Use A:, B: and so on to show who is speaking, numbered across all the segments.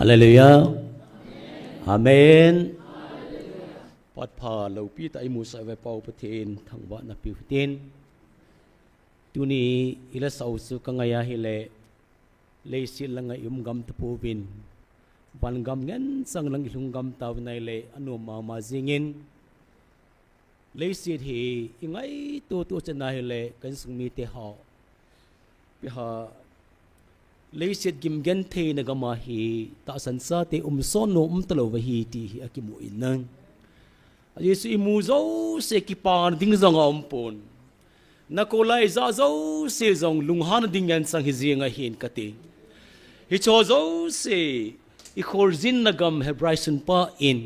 A: Hallelujah. Amen. Patha lâu pi tại mu sai vai pau Pathen thằng vợ na pi Pathen. Tu ni ila sau su ka ngaya hile le sil la ngai gam tapu vin. Van gam ngen sang lang ilung gam taw nai le anu ma zingin. Le sil hi ingai tu chana hile kan sung mi te ha. Pi ha lấy xét kim gen thế na gama hi ta san sa te son no talo wa hi ti hi akimu inang Yesu imu zo se ki pan ding zong pon na ko lai za zo se zong lung han ding yan sang hi zinga hin kati hi cho zo se I khol zin na gam hebraisen pa in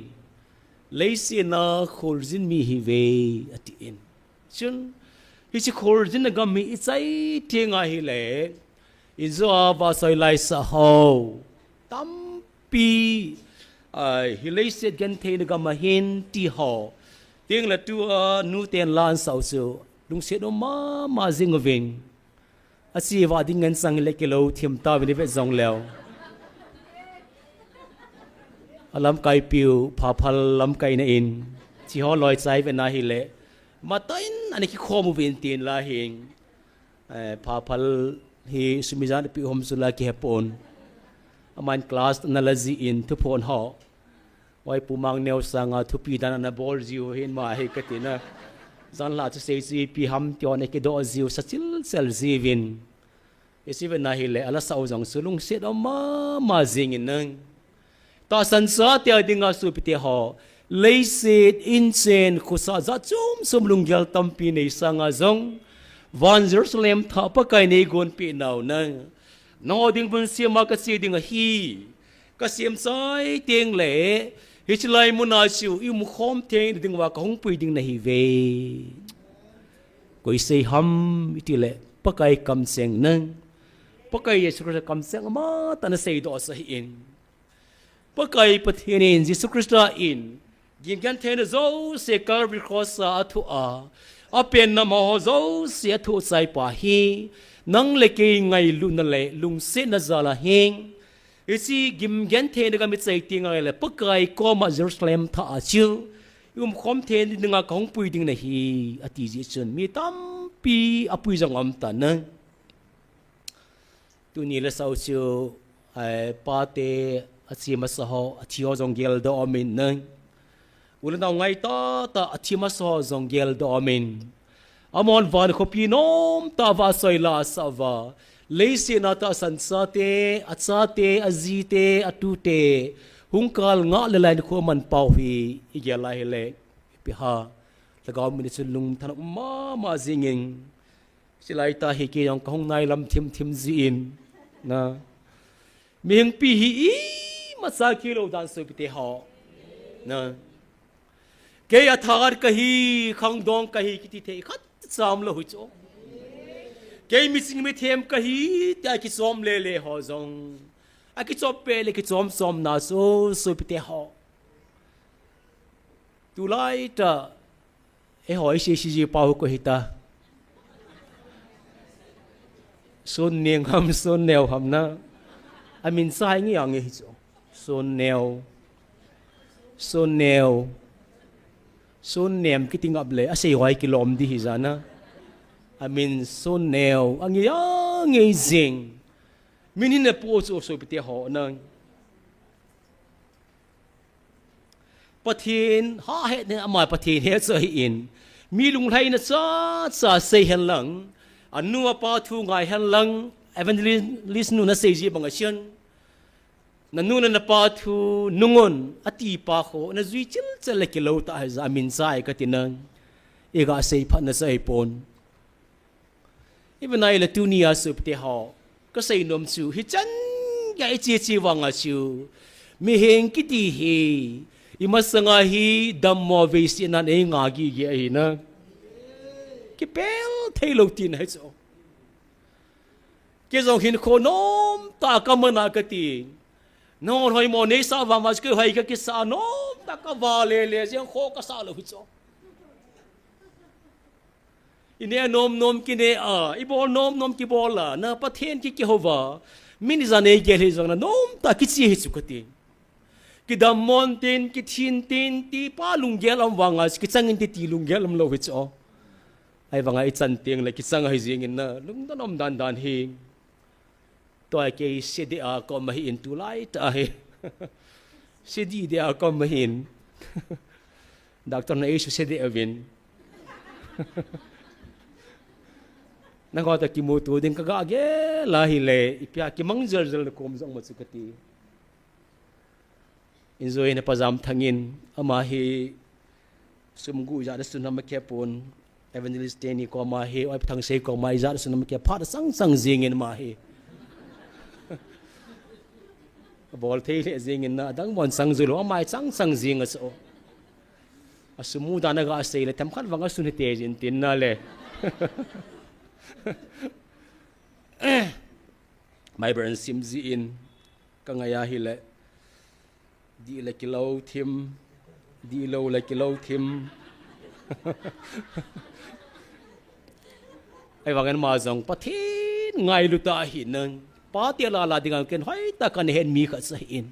A: lấy se na khol zin mi hi ve ati in chun hi chi khol zin na gam mi I chai tinga hi le Izo ba soy lai sa ho tampi hi lấy xét gen thế na gam hin ti ho tiếng là tu nu ten lan sau su lung xét ma zing ovin asi wa ding ngan sang le kilo thiam ta ve ve zong leo alam kai piu pha phal lam kai na in chi ho loi chai ve na hi le ma tain ani ki khom vin tin la hin pha phal hi sumizan pi hom sula ki hepon aman class analogy in to phone ho wai pumang neu sanga thu pi dan na bol ziu hin ma he katina zan la se si pi ham tyo ne ke do ziu sachil sel zivin isiven na hi le ala sau jong sulung set ma zing in nang ta san sa te dinga su pi te ho leisit insen khusa za chum sum lung gel tampi nei sanga zong Van Jerusalem tha pa kai nei gon pi naw na no ding bun siama ka si ding hi ka siam sai teng le hi chlai mu na chiu I mu khom te ding wa ka hong pui ding na hi ve koi sei ham iti le pa kai kam seng nang pa kai Yesu Christ kam seng ma ta na sei do sa hi in pa kai Pathen in Yesu Christ in gin gan te na zo se Calvary cross sa athu a apen na mo zo sia thu sai pa hi nang le ke ngai lu na le lung se na zala heng isi gim gen the na mi chai ti ngai le pakai ko ma Jerusalem tha a chiu khom the ni nga kong pui ding na hi ati ji chun mi tam pi apui jang am ta na tu ni le sau chiu pa te a chi ma sa ho a chi ho jong gel do amin na ulan daw ngay ta atima so zong gel do amin amon van khopi nom ta va soila sava leisi na ta sansate atsate azite atute hungkal nga lelai ko man pau hi igela hele pi ha lagaw min chulung than ma zinging silai ta hi ke yong kahong nai lam thim zin na ming pi hi masa kilo dan so pi te ha na ke athar kahi khang dong kahi kiti the khat sam lo hu cho ke missing me them kahi ta ki som le ho zong a ki chop pe le ki som na so pite ho tu lai ta e hoi si ji pau ko hita son nieng ham son neo ham na I mean sai ngi yang ngi cho son neo so nem kiting up le ase wai kilom di hizana I mean so neo angi zing minin na po so pite ho nang Pathen ha he ne ama Pathen he so in mi lung lai na sa sei hen lang anu pa thu ngai hen lang evangelist nu na sei ji bang asian nanuna na pa thu nungon ati pa kho na zui chil le kilo ta za min sai ka tinang ega sei phat na sai pon even ai la tunia sup te ho ka sei nom su hi chan ga chi wanga su mi heng kiti hi imasanga hi dammo ve si nan e nga gi ge ai na ki pel thailo tin hai so ke zong hin kho nom ta ka mana ka ti non hoi mo nei sa va mas ke hai ka ki sa no ta ka va le jiang kho ka sa lo hi cho ine nom kine ibol nom ki bola na pathen ki hova min zane gel hi zona nom ta ki chi hi chukati ki dam montin ki thin tin ti pa lunggel am wanga ki changin ti lunggel am lo hi cho ai wanga I chan teng la ki chang hi jing in na lung danom dan hi to ai ke sidi a ko ma hi in tu lai ta hi sidi de a ko ma hin doctor na isu sidi avin nang ko ta ki mo tu ding ka ga ge la hi le ipya ki mang zel kom zong ma chukati enjoy na pazam thangin ama hi sumgu ja da sunam ke pon evangelist teni ko ma hi oi thang sei ko mai ja da sunam ke pha sang jing in ma hi bol thei le jing in na dang bon sang zulo mai sang jing a so asumu da na ga sei le tam khat wanga sun te jin tin na le mai burn simzi in kangaya hi le di le kilo thim di lo le kilo thim ai wangan ma jong pathin ngai lu ta hi nang pa tia la dingang ken hoi ta kan hen mi kha sa in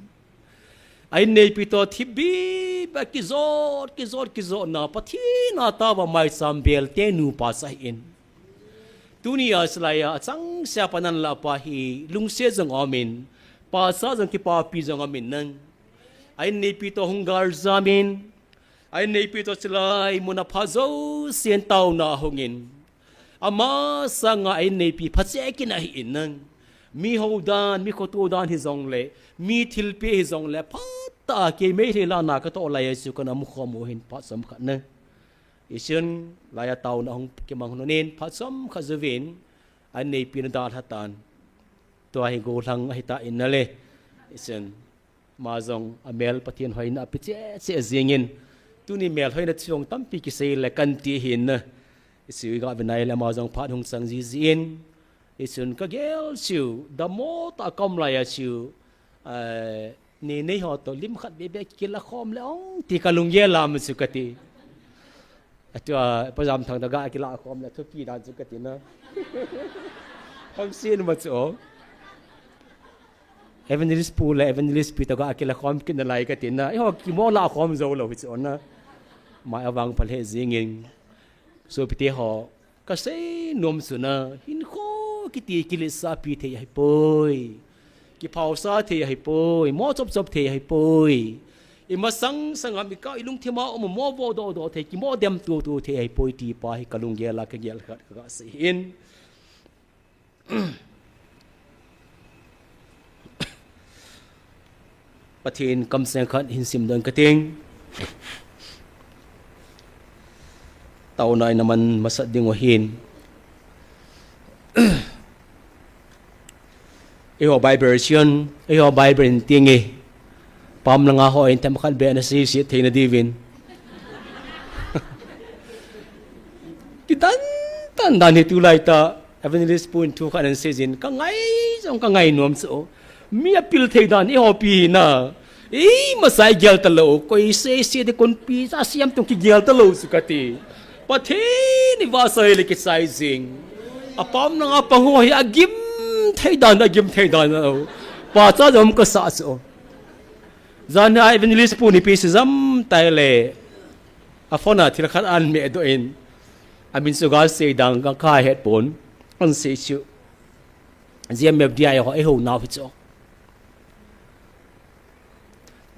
A: ai nei pi to thibi ba ki zot na pathin na ta wa mai sam bel te nu pa sa in dunia selaya chang sia panan la pa hi lungse jong amin pa sa jong ki pa pi jong amin nang ai nei pi to hungar zamin ai nei pi to selai muna phazo sien tau na hongin ama sanga ai nei pi phache ki na hi nang mi hodan mi khotu dan hi jong le mi thil pe hi jong le phata ke me le la na ka to la yesu kana mu kho mo hin pa sam kha na isun laya tau na hong ke mang nonin pha som kha zuvin an nei pin da hatan to ai go thang ai ta in na le isun ma jong amel pathian hoina piche che jingin tuni mel hoina chung tampi ki sei le kan ti hin na isu ga benai le ma jong pha hong sang ji zin isun ka gel chu da mo ta kom la ya chu ni nei ho to lim khat be be ki la khom le ong ti ka lung ye lam su ka ti atua pajam thang daga ki la khom le thopi dan su ka ti na hong sin ma chu evangelist pu le evangelist pi daga ki la khom ki na lai ka ti na ho ki mo la khom zo lo chu na ma awang phal he jingin so pi te ho ka sei nom su na hin kho ki ti ki le sa pi the hai poi ki phau sa the hai poi mo chop the hai poi i ma sang am ka ilung thema mo bo do the ki mo dem tu the hai poi ti pa hi kalung ge la ka gel khat ka se in Pathen kam se khat hin sim dang ka ting tau nai naman masat ding wa hin eho vibration eho vibrant tingi pam langa ho in tem khan be na si theina divin kitan tan dan hi tu lai ta evangelist point tu khan season ka ngai nom so mi apil thei dan eho pi na masai gel ta lo koi se de kon pi sa siam tung ki gel ta lo sukati Pathen ni va sai le ki sizing apam na nga pangu hi agim thei dan pa cha jom ka sa so zana evangelist pu ni pi zam tai le afona thil khat an me do in amin su ga se dang ka kha het pon an se chu Gmfdi ho e ho na fi cho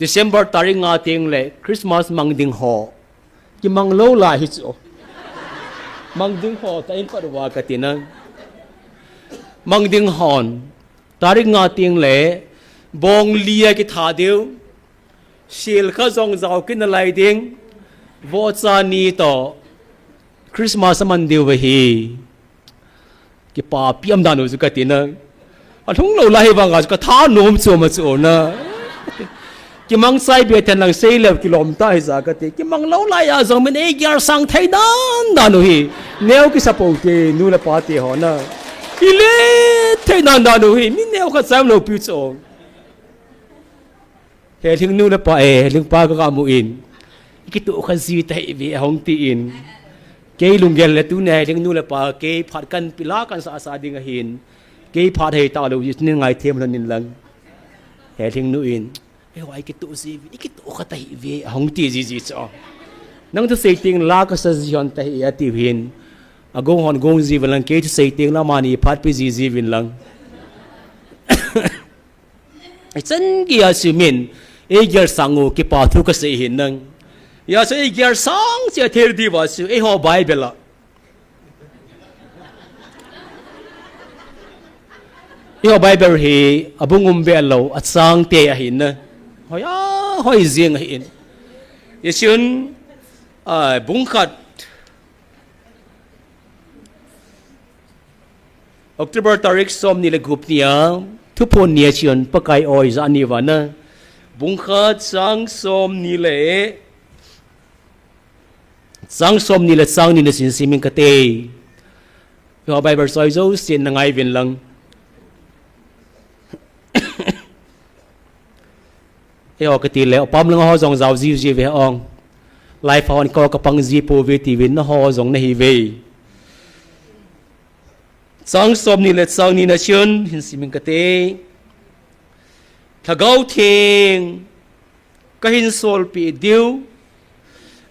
A: December taring nga ting le Christmas mang ding ho ki mang lo la hi cho mang ding ho ta in parwa ka tinang mang ding hon taring nga ting le bong lia ki tha deu sil kha zong zau kin lai ding vo cha ni to Christmas man deu hi ki pa piam dan u ka tinang a thung lo lai wa nga ka tha nom chu ma chu na ki mang sai be ten lang sei lev kilom ta hi za ka ti ki mang lo lai a zong men e gyar sang thai dan hi neo ki sapo ke nu la pa ti ho na ile thai dan hi mi neo ka sam lo pi cho he thing nu la pa e ling pa ka mu in ki tu kha zi tai vi hong ti in cái lùng gel là tu này tiếng nu là pa cái phát căn pila căn sa đi ngay hin cái phát hay tao đâu nên ngày thêm lần nên lần hệ tiếng nu in cái hoài cái tụ gì cái tụ cái tay về không tiền gì cho nang tu say tiếng la cái sa gì hòn tay ở tiêu hin agong hòn gong gì vẫn lần cái tu say tiếng la mani phát pi gì vẫn lần chân kia sự mình ấy giờ sang ngô cái bảo thu cái sự hiện năng giờ sẽ giờ sang sẽ theo đi vào sự ấy họ bài bela ấy họ bài bela thì abung belo at sang te hiện nè hỏi riêng hiện giờ xin bung khát October tarik som nila group niya Tupon niya siyon pakai oi za aniwana bungkhat sang som nile sang som nile sang nile sin siming kate yo Bible soi zo sin nangai vin lang yo kati le pam lang ho jong zaw ji ve ong life on ko kapang ji po ve ti vin na ho jong na hi ve sang som ni le sang ni na chun hin siming kate thagau thing kahin sol pi diu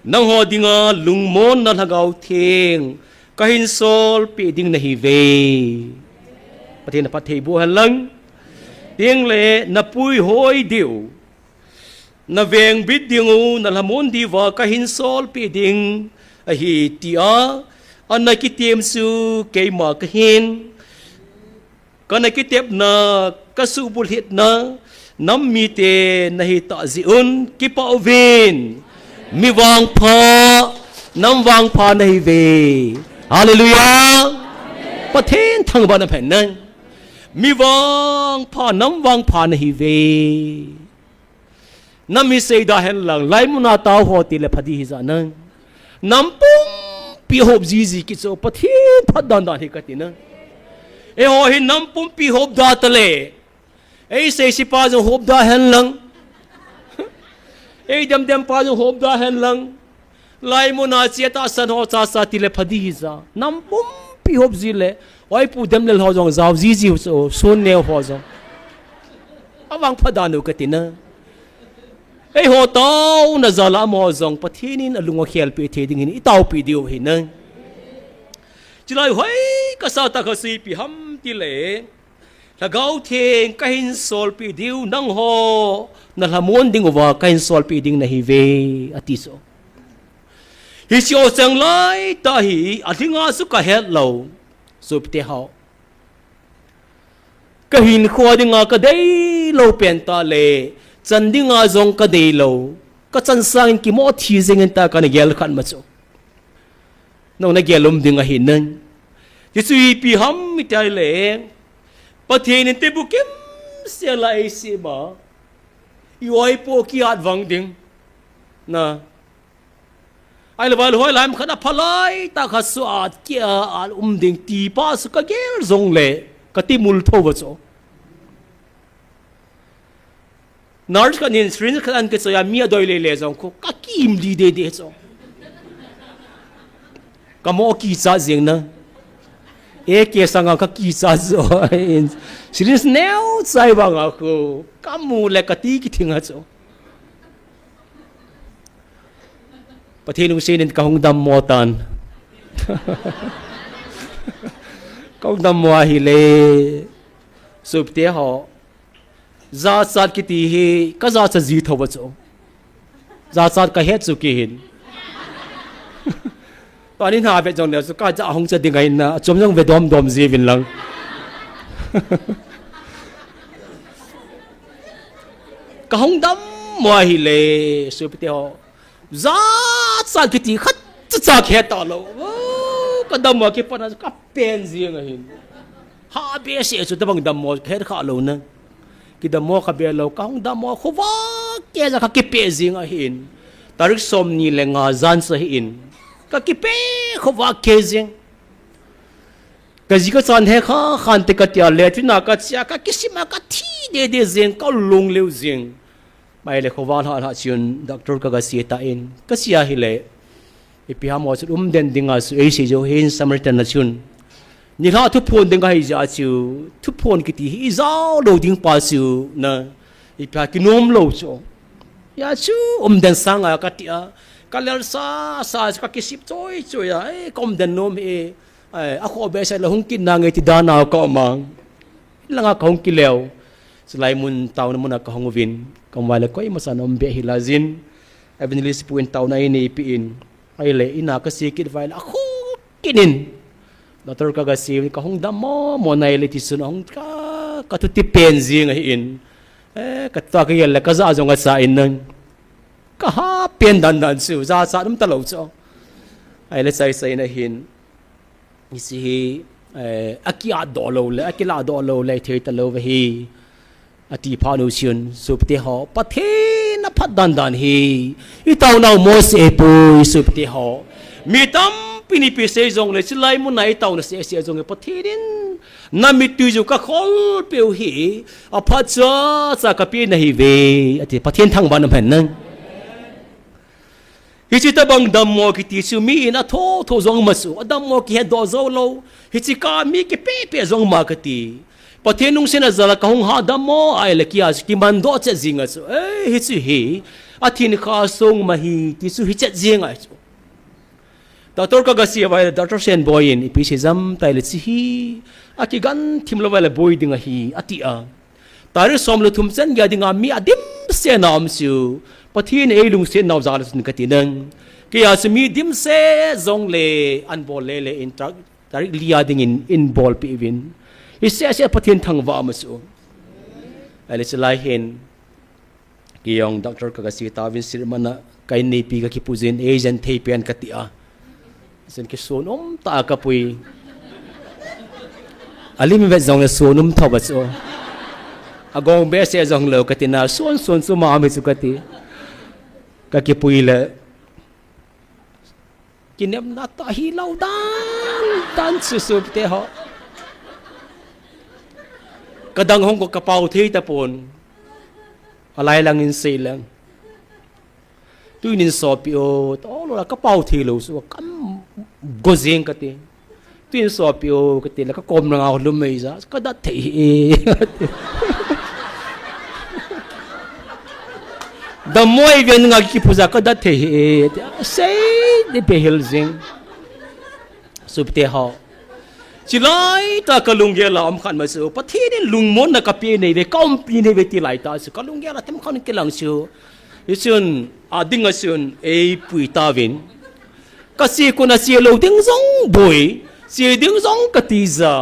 A: nang ho dinga lungmon na thagau thing kahin sol pi ding na hi ve Pathen na pathei bu han lang tiếng le na pui hoi diu na veng bit dingu na lamon di wa kahin sol pi ding a hi tia anh này cái tiêm su cái mà cái hin cái này cái tiêm na cái su bul hit na nắm mi te na hi ta ziun cái bảo vin mi vang pha nắm vang pha na hi về hallelujah Pathen thằng bạn phải nên mi vang pha nắm vang pha na hi về nắm mi say da hen lang lai mu na tao ho ti le phadi hi za nang nắm pum pi hộp gì cái chỗ Pathen phát đòn đòn thì cái gì nữa, ấy họ hiện năm pum pi hộp đa tale, ấy say si pa trong hộp đa hen lăng, ấy đâm pa trong hộp đa hen lăng, lại muốn nói chuyện ta san họ sa tile phadi ra, năm pum pi hộp gì lệ, oi pu đâm lên họ trong giàu gì chỗ xuân neo họ trong, avang phát đòn được cái gì nữa. Ấy họ tao na zala mo zong Pathen in alunga khel pe the ding in itau pi diu hin nang chilai hoi ka sa ta ka si pi ham ti le la gau theng ka hin sol pi diu nang ho na lamon ding wa ka hin sol pi ding na hi ve ati so hi sio sang lai ta hi athinga su ka het lo su te hao ka hin kho dinga ka dei lo pen ta le chân đi ngã dòng cái đầy lâu cái chân sang cái mỏ thi sinh ta cái này gel khăn mà chỗ nó này gel đi ngã hin nên chỉ suy pi ham mi tai lệ Pathen nên te bu kem xe lại xe mà yêu po kia at vang ding na ai là vào hỏi làm khana phalai ta khát suat kia al ding ti pa su cái gel dòng lệ cái ti mul thô vào chỗ nars ka nin srin ka an ke so ya mia doi le jong ko ka kim di de so ka mo ki sa jing na e ke sanga ka ki sa zo srin neo sai ba nga ko ka mu le ka ti ki thinga so Pathen u sin ka hong dam mo tan ka hong dam mo hi le sup te ho za sát cái tí hi cái za sát gì thâu vật chỗ za sát cái hết số kia hin toàn đến hà về trong này số cái za không chơi tiếng ngày na chấm trong về đom gì vin lăng cái hông đâm mùa hi lệ số bít họ za sát cái tí khát cha khét tao lâu cái đâm mùa cái phần cái pen gì ngay hin ha bê sẽ số đâm đâm mùa khét khá lâu nữa cái đam mô cái bê lâu cái hông đam mô khô vá kia ra cái bê gì ngay hin tarik som ni le nga zan sa hin cái bê khô vá kia gì cái gì cái san he kha khan te cái tia le tu na cái chia cái sim cái thi de zeng cái lung liu zeng mai le khô vá ha ha chiun doctor cái si ta in cái sia hi le ipihamo su den dinga su e si jo hin samaritan na chun ni la thu phone dinga hi ja chu thu phone ki ti hi zao lo ding pa su na ipha ki nom lo cho ya chu den sanga ka ti a kaler sa ka ki sip choi choi ya e kom den nom e a kho be sa la hung kin na ngai ti da na ka mang langa ka hung ki leo slai mun taw na mun ka hung vin kom wala ko i masanom be hilazin evangelist puin taw na ini piin ay le ina ka sikit vai ako kinin dator ka gasi ka hung damo mo na ile ti sun hung ka tu ti penzi nga hin ka ta ka yel ka za zong sa in nan ka ha pen dan dan su za sa dum talo cho ay le sai na hin isi akia dolo le akila dolo le the talo hi ati phanu siun supte ho pathen na phat dan dan hi itaw naw mo se pu supte ho mitam pinipi se jong le chilai mu nai taw na se jong e pathin na mitu ju ka khol peu hi a phat cha ka pi na hi ve ati pathen thang ban phen nang hi chi ta bang dam mo ki ti su mi na tho jong ma su adam mo ki he do zo lo hi chi ka mi ki pe jong ma ka ti Pathen nung sinazala ka hung hadam mo ay lakia ki mando cha zinga so hitsu hi athin kha song mahi ti su hi cha zinga so dator ka gasi wa dator sen boyin ipisi zam taile chi hi aki gan thimlo wala boy dinga hi ati a tar som lo thum chan ya dinga mi adim se nam su pathin e lung se naw zala sun ka ti nang kaya su mi dim se zong le an bol le in tarik liya ding in bol pi win Isi pathin thang wa masu. Ali selai hen kiyong doctor kagasi tawin sirmana kay nepi ka kipuzin agent tapian katia. Sen ki sonom ta ka pui. Ali mi vet zong sonom thawat so. Agong be se zong lo katina son so ma mi su kati. Ka kipui le kinem na ta hilaw dan susup te ho. Kadang hong ko kapaw thi tapon alay lang in say lang tu nin so pio to lo la kapaw thi lo so kam gozeng kati tu in so pio kati la ka kom na ako lumay sa kada thi da moy ven nga ki puza kada thi say de behel zing subte ho Chilai ta kalungya la am khan ma su pathin lung mon na kapi nei ve kom pi nei ve ti lai ta su kalungya la tem khan ke lang su isun ading asun e pui ta vin kasi ko na si lo ding zong boy si ding zong katiza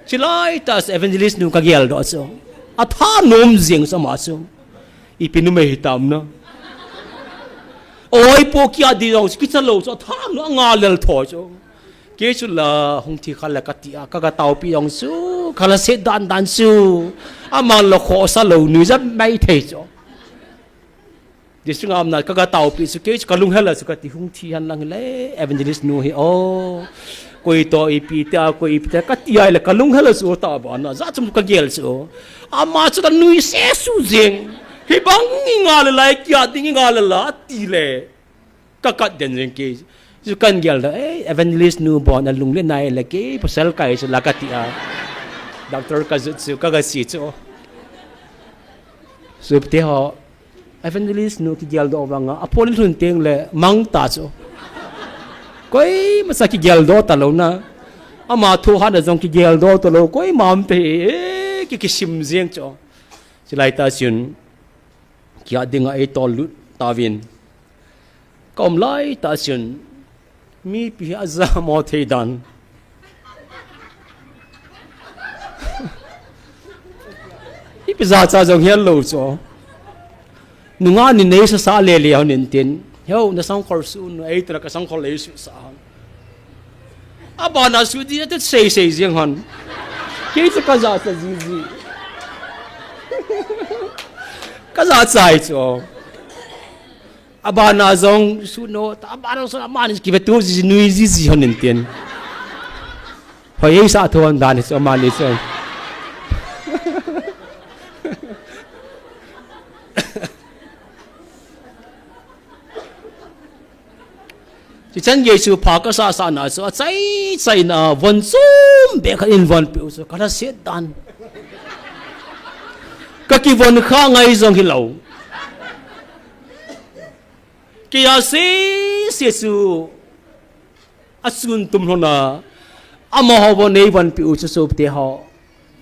A: chilai ta evangelist nu kagial do so atha nom jing sa ma su ipinu me hitam na oi po kya di zong ki chalo so tha no ngalel tho so ke chula hung thi khala katia ka tau pi yong su khala se dan su amang lo kho sa lo nu za mai the cho disung am na ka tau pi su ke kalung hela su ka ti hung thi han lang le evangelist nu hi o koi to ipi ta koi ipi ta katia le kalung hela su ta ba na za chum ka gel su ama chu ta nui se su jing hi bang ngal lai kya ding ngal la ti le ka den jing ke su kan gel da evangelist nu bon alung le nai la ke pasal kai su la katia doctor ka su ka ga si cho su te ho evangelist nu ki gel do wanga apol thun teng le mang ta cho koi masa ki gel do ta lo na ama thu ha da jong ki gel do to lo koi mam te ki sim jeng cho silai ta sun kya dinga e tol lut ta vin kom lai ta sun mi pi azza mo thei dan i pi za cha jong hian lo cho nunga ni nei sa le le hanin tin heo na sang khor su no ei tra ka sang khol le su sa aba na su di te sei jeng han ke chu ka za sa ji ka za chai cho aba na zong su no ta aba na so ma ni ki ve tu ji nui ji hanin tin hoi sa thon dan so ma ni so chỉ chân Giêsu phá cái sa na số cháy na vần zoom bé cái in vần biểu số cái là xét đan các cái vần khác ngay trong cái lầu cái là Giêsu asun tum hona ama ho bo nei vần biểu số te họ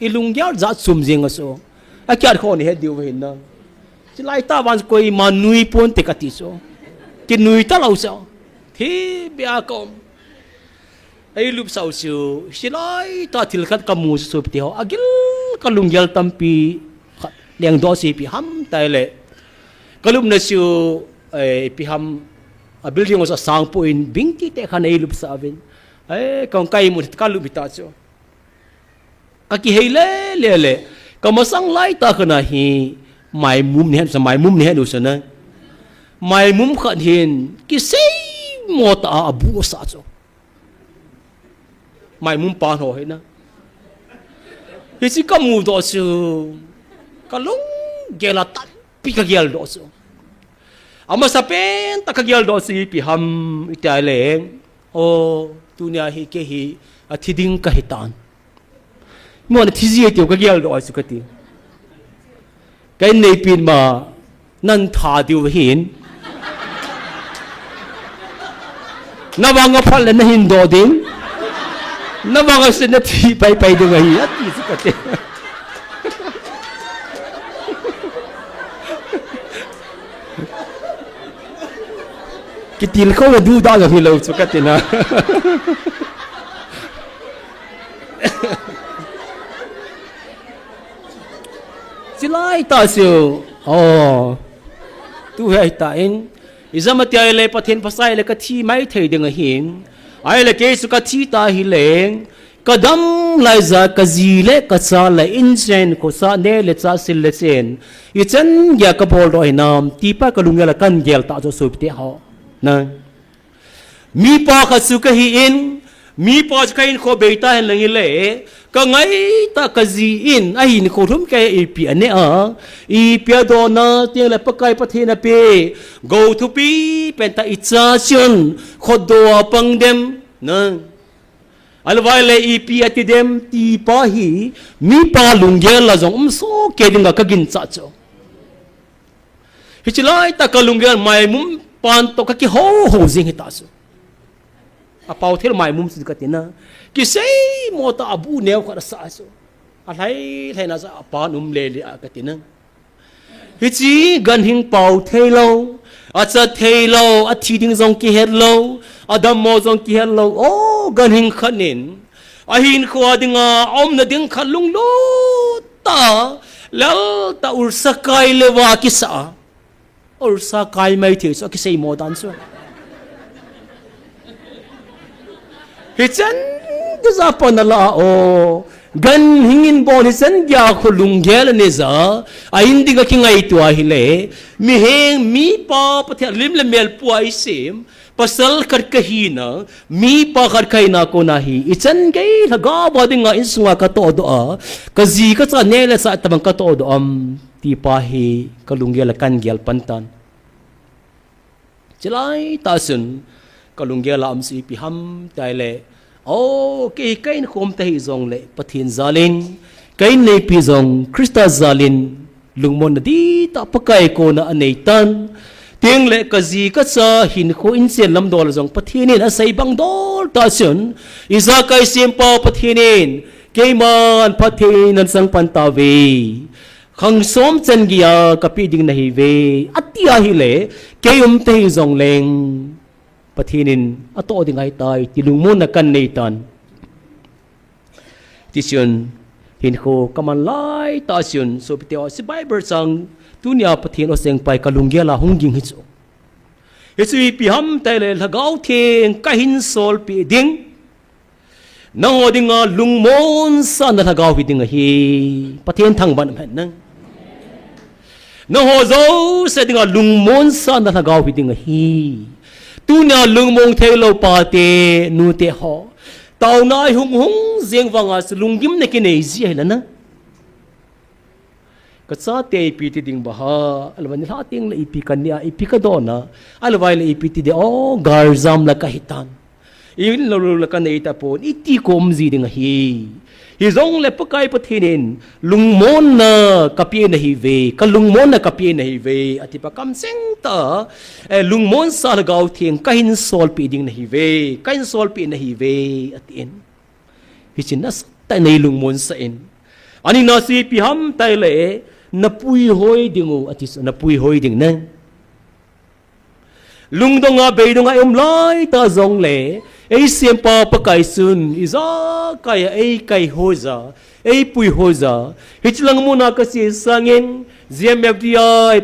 A: ilung ya za sum jing số a kya kho ni he diu hin na chỉ lại ta van koi ma nui pon te kati so cái nui ta lau sao thì bia com ai lup sau siu silai ta thil khat kamu su pti ho agil kalung yal tampi leng do si pi ham tai le kalum na siu pi ham a building was a sang po in bingti te khan ai lup sa vin kong kai mu kalu bita cho aki hele le kamasang lai ta khana hi mai mum ne du sana mai mum khan hin ki sei mo ta abu sa cho mai mum pa ho he na hi si kamu do su kalung gela tat pi ka gel do su ama sa pen ta ka gel do si pi ham ita leng o tunia hi ke hi athiding ka hitan mo na thizi ti ka gel do su ka ti cái này pin mà năn thà điều hiền nó bằng cái phần lên hiền đồ đến nó bằng cái sinh thì bay được gì hết thì cái gì cái tiền không là đủ đó là khi lâu cho cái tiền à chỉ lại ta siêu tu hay ta in izama tia le Pathen pasai le ka thi mai thei ding a hin ai le ke su ka thi ta hi leng kadam lai za ka zi le ka cha le in chen ko sa ne le cha sil le chen I chen ya ka bol roi nam ti pa ka lung ya la kan gel ta zo su te ho na mi pa ka su ka hi in mi pa ka in ko beita hen leng le ka ngai ta ka zi in a hin ko thum ke I pi ane a I pi do na tiang le pakai Pathen a pe go to pi pen ta I cha chun kho do pang dem na alwai le I pi ati dem ti pa hi mi pa lung gel la jong so ke ding ka gin cha cho hi chilai ta ka lung gel mai mum pan to ka ki ho jing hi ta so a pau thil mai mum su ka tina ki sei mo ta abu neu ka sa so a lai na sa pa num le ka tina hi chi gan hing pau thailo a cha thailo a thi ding jong ki het lo adam mo jong ki het lo o gan hing khanin a hin khwa dinga om na ding khalung lo ta lal ta ur sakai le wa ki sa ur sakai mai thi so ki sei mo dan so hi chen tu za pon la o gan hingin bon sen gya khulung gel ne za a indi ga kingai tu a hile mi heng mi pa pathe lim le mel pu ai sim pasal kar kahi na mi pa kar kai na ko na hi I chen gai laga ba dinga in sunga ka to do a ka zi ka cha ne le sa tabang ka to do ti pa hi kalung gel kan gel pantan chilai ta sun kalung gel am si pi ham tai le cái cái khom tay zong le Pathen zalin cái này pi zong Krista zalin lungmon di ta pakai ko na anei tan tiếng lệ cái gì cái sa hin ko in sen lam dol zong Pathen in asai bang dol ta sun iza kai sim pa Pathen in ke man Pathen an sang pan ta ve khang som chen gia kapi ding na hi ve atia hi le ke tay zong leng Pathen in ato ding ai tai tilung mon na kan nei tan tisun hin ko kaman lai ta sun so piteo si bible sang tunia Pathen o seng pai kalung gela hungjing hi chu Yesu pi ham tai le lagau theng ka hin sol pi ding na ho dinga lung mon sa na lagau hi ding hi Pathen thang ban man nang na ho zo se dinga lung mon sa na lagau hi ding hi tu na lung mong thei lo pa te nu te ho tau nai hung hung zeng wanga lung gim ne ke nei ji hai na ka cha te pi ti ding ba ha alwan la ting la ipi kan nia ipi ka do na alwai la ipi ti de o garzam la ka hitan in lo la ka nei ta pon iti kom zi ding hi hi zong le pakai pathinin lungmon na kapi na hi ve ka lungmon na kapi na hi ve ati pa kam seng ta lungmon sa la gau thieng ka hin sol pi ding na hi ve ka hin sol pi na hi ve atin hi chin nas ta nei lungmon sa in ani na si pi ham tai le na pui hoi dingu ati na pui hoi ding na lungdonga beidonga lai ta zong le ei sempa pakai sun iza kaya ei kai hoza ei pui hoza hichlang muna kasi sangin Gmfdi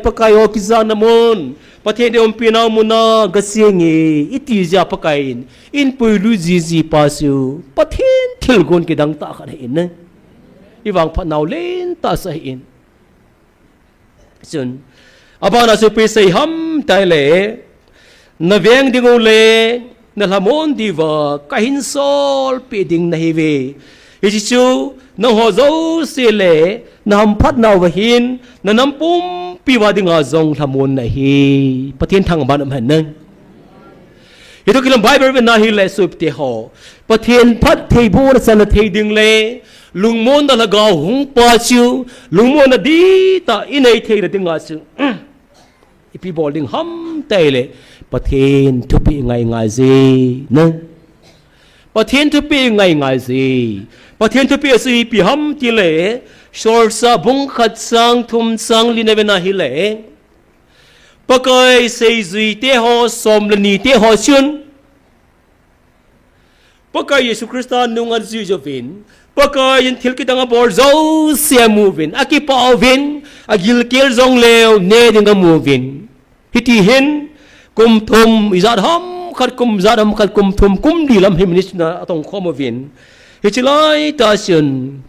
A: pakai o kizana mon Pathen om pinaw muna gasingi iti ja pakain in pui lu ji pasu Pathen thilgon kidang ta kha in na iwang phanaw len ta sa in sun abana su pe sei ham tai le na veng dingo le na lamon diva kahin sol pe ding na hive hichu na ho zo se le na ham phat naw wa hin na nam pum pi wa dinga zong lamon na hi Pathen thang ban am han nang hi to kilam bible na hi le sup te ho Pathen phat thei bo na san thei ding le lungmon da laga hung pa chu lungmon na di ta inai thei da dinga chu ipi bolding ham tai le Pathen thupi ngai ngai zi nang Pathen thupi ngai ngai zi Pathen thupi si pi ham ti le shor sa bung khat sang thum sang lina bena hi le pakai sei zui te ho som lani te ho chun pakai Yesu Krista nungan zi jovin pakai yin thil kitanga bor zo sia movin akipa ovin agil kel zong leo ne dinga movin hiti hin kum thum izat ham khat kum zadam khat kum thum kum dilam himnis na atong khomovin hichilai ta sion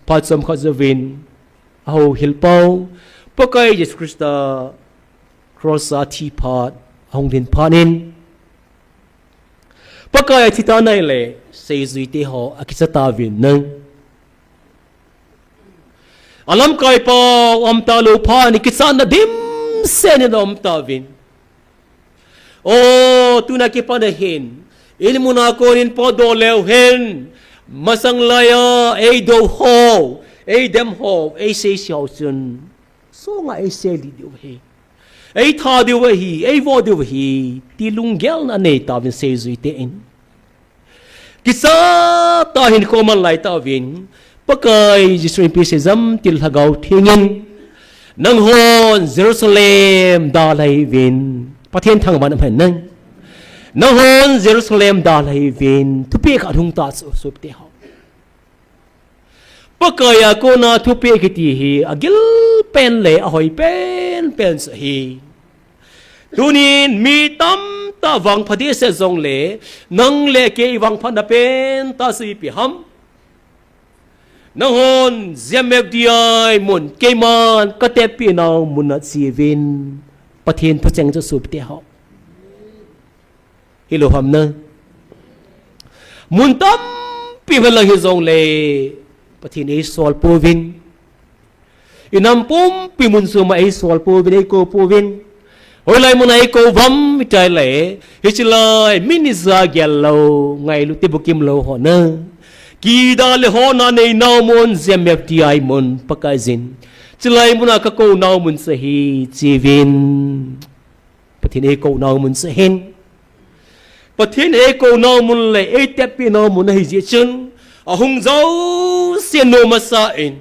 A: patsam khazavin au hilpau pakai Jesus Krista crossa thi phat hong din phanin pakai thita nai le sei zui te ho akisata vin nang alam kai pa am ta lo pha ni kisan na dim sen dom ta vin oh tu na ki pa na hin in muna ko in po do lew hen masang laya ei do ho ei dem ho ei sei xiao sun so nga ei sei li do he ei tha do hi ei vo do hi ti lung gel na nei ta vin sei zui te in kisa ta hin ko man lai ta vin pakai jisrin pi se zam til hagau thingin nang hon Jerusalem da lai vin Pathen thang ban am nang nang hon Jerusalem da lai vin thupi ka thung ta so te ha pakaya ko na thupi ki ti hi agil pen le ahoi pen sa hi tunin mi tam ta wang phadi se zong le nang le ke wang phan na pen ta si pi ham nang hon Gmfdi mun keman ka te pi naw mun na si vin Pathen phacheng cho sup te ha hilo ham na mun tam pi bala hi zong le Pathen ei sol po vin inam pum pi mun su ma ei sol po vin ei ko po vin oi lai mun ai ko vam tai le hichilai miniza gello ngai lu te bukim lo ho na ki da le ho na nei naw mon Gmfdi mon pakazin chilai muna ka ko naw mun sa hi chivin Pathen ei ko naw mun sa hin Pathen ei ko naw mun le ei te pi naw mun hi ji chun ahung zo sen no masa in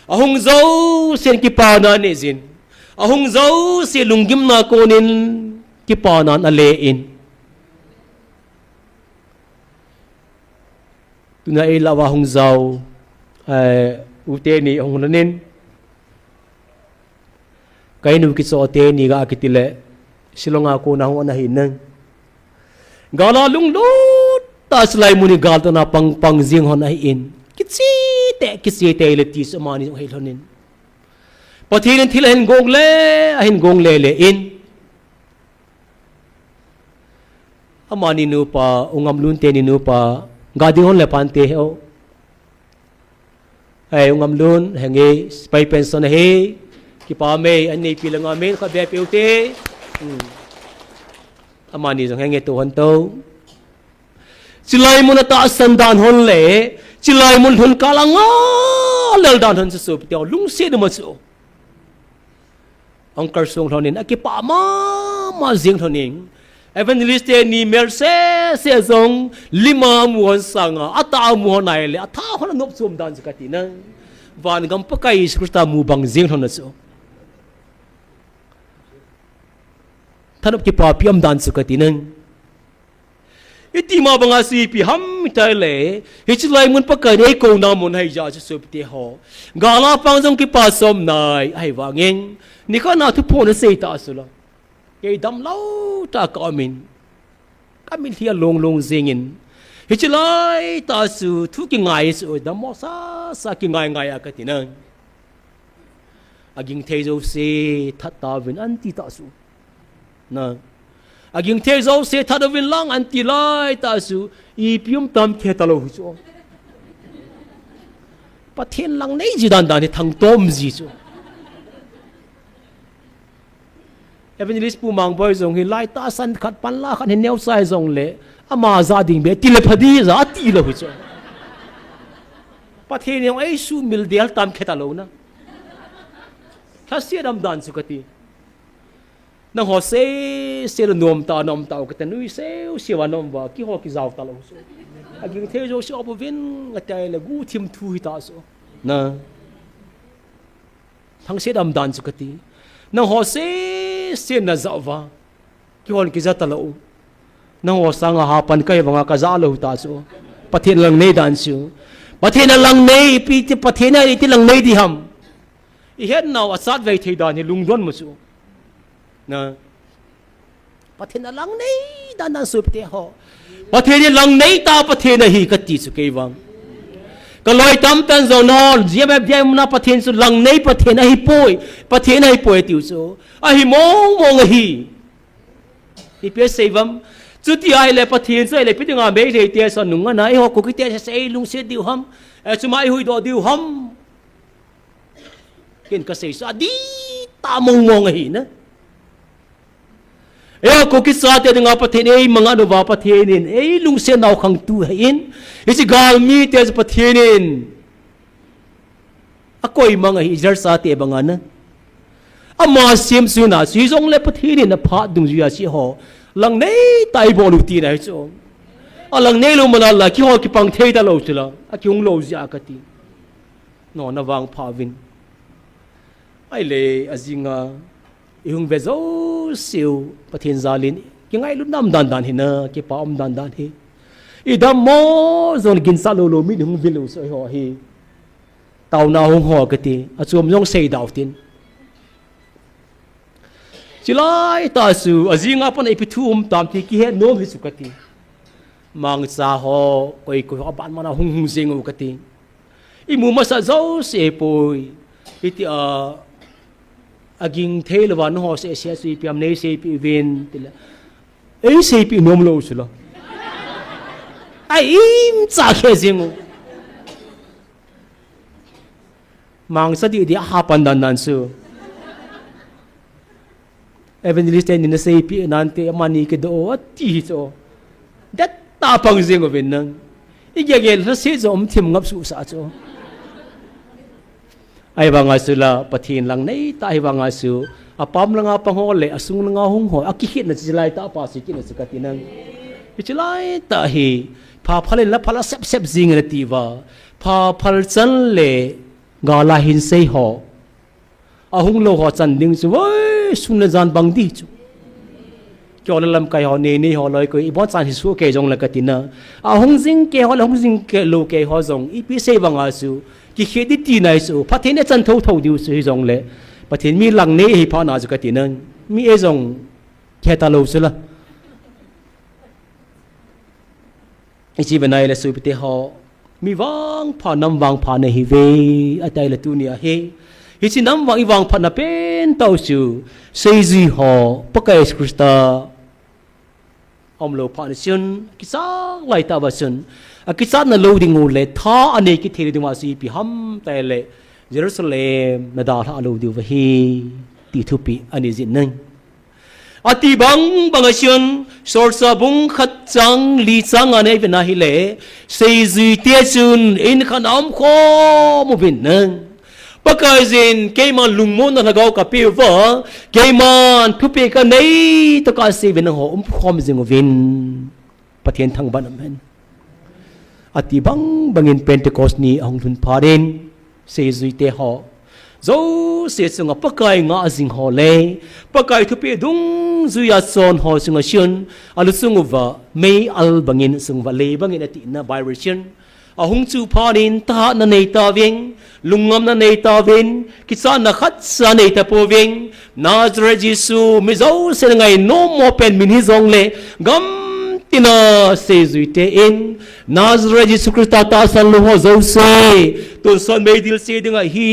A: ahung zo sen ki pa na ne zin ahung zo se lungim na ko nin ki pa na ale in tuna ei lawa hung zau ute ni hung nanin kai nu ki so te ni ga kitile silonga ko na hung na hin nang gala lung lut ta slai muni gal to na pang jing hon ai in kitsi te le ti samani hei lonin Pathen thil hen gong le in amani nu pa ungam lun te ni nu pa gadi hon le pan te ho ai ungam lun henge spy pension he kipa me anh này pilang amen kha be peute amani jong henge to han to chilai mun ta sandan hon le chilai mun hon kalanga lel dan hon su pteo lung se de ma su ông kar sung thonin akipa ma jing thonin evangelist ni merse zong lima muon sanga ata muon nai le atha hon nop sum dan sakati na van gam pakai skrista mu bang jing thon so thanop ki pa piam dan sakati na iti ma banga si pi ham tai le hichilai mun pakai nei ko na mun hai ja su pte ho gala pang jong ki pa som nai ai wangeng ni kha na thu phone sei ta sula cái đâm lâu ta có mình thia long zingin hi chlai ta su thu ki ngai su đâm mo sa ki ngai à cái tin nang aging thei zo se that ta vin an ti ta su na aging thei zo se that vin lang an ti lai ta su I pium tam khe ta lo hu chu Pathen lang nei ji dan dan thang tom ji chu evangelist pu Mangboi zong hi lai ta san khat pan la khan neu sai zong le ama za ding be tile phadi za ti lo hu cho Pathen yong ai su mil del tam kheta lo na khasia dam dan su kati nang ho se nom ta ka tanui se wa nom wa ki ho ki zaw ta lo so aging the jo so bu vin ngatai le gu thim thu hi ta so na thang se dam dan su kati nang ho se na zawa ki hon ki zata lo nang ho sanga ha pan kai wanga ka za lo ta so Pathen lang nei dan su Pathen lang nei pi ti Pathen ai ti lang nei di ham I het naw asat vei thei dan ni lungdon mu su na Pathen lang nei dan su pte ho Pathen lang nei ta Pathen hi ka ti su kei wang ka loi tam tan zo non Gmfdi na Pathen su lang nei Pathen hi poi tiu so a hi mong hi I pe sevam chu ti ai le Pathen sai le pitinga me le te sa nunga na ho ko ki te se lung se diu ham chu mai hui do diu ham ken ka sei sa di ta mong hi na ko ki sa te nga Pathen ei mga no ba Pathen ei lung se naw khang tu in isi gal mi te Pathen in akoi mga hi jar sa te banga na ama sim su na si jong le Pathen na pha dung ju ya si ho lang nei tai bo lu ti na cho alang nei lu mana la ki ho ki pang thei ta lo chula a kyung lo ja ka ti no na wang pha vin ai le azinga ihung vezo siu Pathen zalin ki ngai lu nam dan dan hi na ki pa om dan dan hi idam mo zon gin sa lo mi hung vilu so ho hi tau na hung ho ka ti a chum jong sei daw tin chilai ta su azinga pan ai pithum tam ti ki he nom hi su ka ti mang sa ho koi ko ban mana hung zing u ka ti I mu ma sa zo se poi iti aging thel wan ho se si piam nei se pi vin tila ei se pi nom lo su lo ai im cha khe zingu mang sa di ha pan dan su evangelist ni na se pi nan te mani ke do ti so dat ta pang zingu vin nang I gegel sa se zo thim ngap su sa cho ai wanga sula Pathen lang nei ta ai wanga su apam langa pangho le asung langa hung ho akikit na chilai ta pa sikin na sakatinang chilai ta hi pha phale la phala sep jing na tiwa pha phal chan le gala hin sei ho ahung lo ho chan ding chu wai sunna jan bang di chu kyo lam kai ho ne ho loi ko I bo chan hi su ke jong la katina ahung jing ke ho hung jing ke lo ke ho jong I pi sei wanga su ki khedi ti nai su Pathen e chan tho diu su hi jong le Pathen mi lang nei hi pha na ju ka ti nan mi e jong kheta lo su la ichi benai le su pite ho mi wang pha nam wang pha na hi ve atai la tu nia he hi chi nam wang I wang pha na pen tau su sei ji ho pakai krista om lo pha ni sun ki sa lai ta ba sun a ki sa na lo ding le tha ane ki theri ding wa si pi ham tai le Jerusalem na da tha lo du hi ti thu pi ani jin nang ati bang bangasion sorsa bung khat chang li chang ane bena hi le sei zui te chun in khan am kho mu bin nang pakai jin keiman lungmon na gau ka pi wa keiman thu pi ka nei to ka se bin ho khom jing vin Pathien thang ban amen ati bang bangin Pentecost ni ang thun pharin sei zui te ho zo se sunga pakai nga jing ho le pakai thu pi dung zuya son ho sunga shun alu sungu wa mei al bangin sungwa le bangin ati na vibration ahung chu pharin ta na nei ta veng lungam na nei ta vin kisan na khat sa nei ta po veng Nazareth Jesu mi zo se ngai no mo pen min hi zong le gam tina se zui te in Nazareth Jesu Christ ta san lu ho zo se tu son mei dil se dinga hi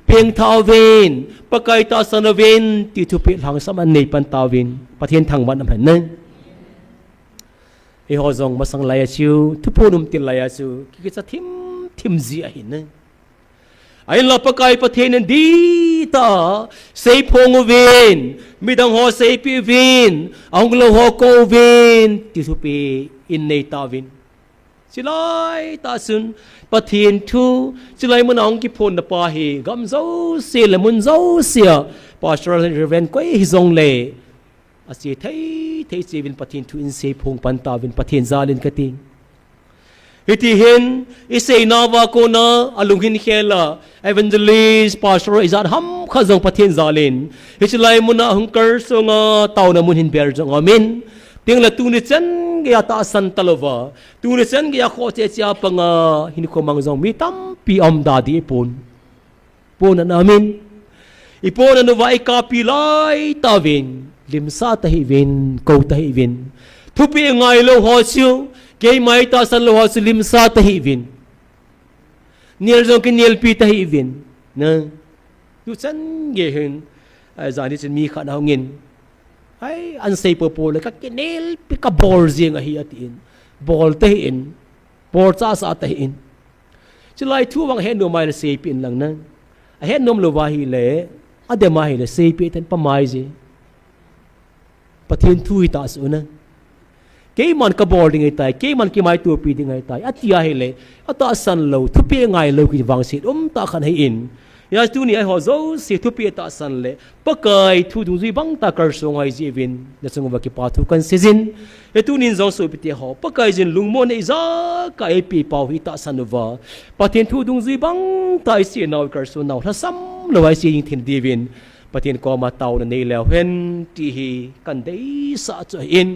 A: peng thao vin pakai ta san vin ti thu pi hang sam an nei pan ta vin Pathien thang ban am han e ho zong masang laya chu thu punum til laya chu ki cha thim ji a hin ai la pakai Pathien di ta sei phong vin midang ho sei pi vin ang lo ho ko vin ti thu pi in nei ta vin silai ta sun Pathien thu silai mun ang ki phon na pa hi gam zo se le mun zo sia pastoral reven koi hi zong le asi thei se vin Pathien thu in sei phong pan ta vin Pathien zalin ka ting hiti hin isei nawa ko na alunghin khela evangelist pastor izat ham khazong Pathien zalin hichilai muna hungkar songa taw na mun hin ber jong amin ting la tu ni chen ya ta san talova tu ni chen ya kho che cha panga hin ko mang jong mi tam pi om da di pon na amin ipon na vai ka pi lai ta vin lim sa ta hi vin ko ta hi vin thu pi ngai lo ho siu ke mai ta san lo ho lim sa ta hi vin niel jong ki niel pi ta hi vin na tu chen ge hin ai za ni chen mi kha na ngin ai an sei po po le ka ki niel pi ka bol jing a hi atin bol te in bol cha sa ta in chilai thu wang hen no mai le sei pin lang na a hen nom lo wa hi le ade ma hi le sei pi ten pa mai ji Pathien thu ta su na ke man ka boarding ai tai ke man ki mai tu pi ding ai tai atia hele ata san lo thu pi ngai lo ki wang sit ta khan hai in ya tu ni ai ho zo si thu pi ta san le pakai thu du ji bang ta kar so ngai ji vin na chung wa ki pa thu kan season e tu nin zo so pi te ho pakai jin lungmo nei za ka e pi pau hi ta san wa Pathien thu dung ji bang tai si naw kar so naw tha sam lo ai si yin thin di vin Pathien ko ma taw na nei lew hen ti hi kan dei sa cho in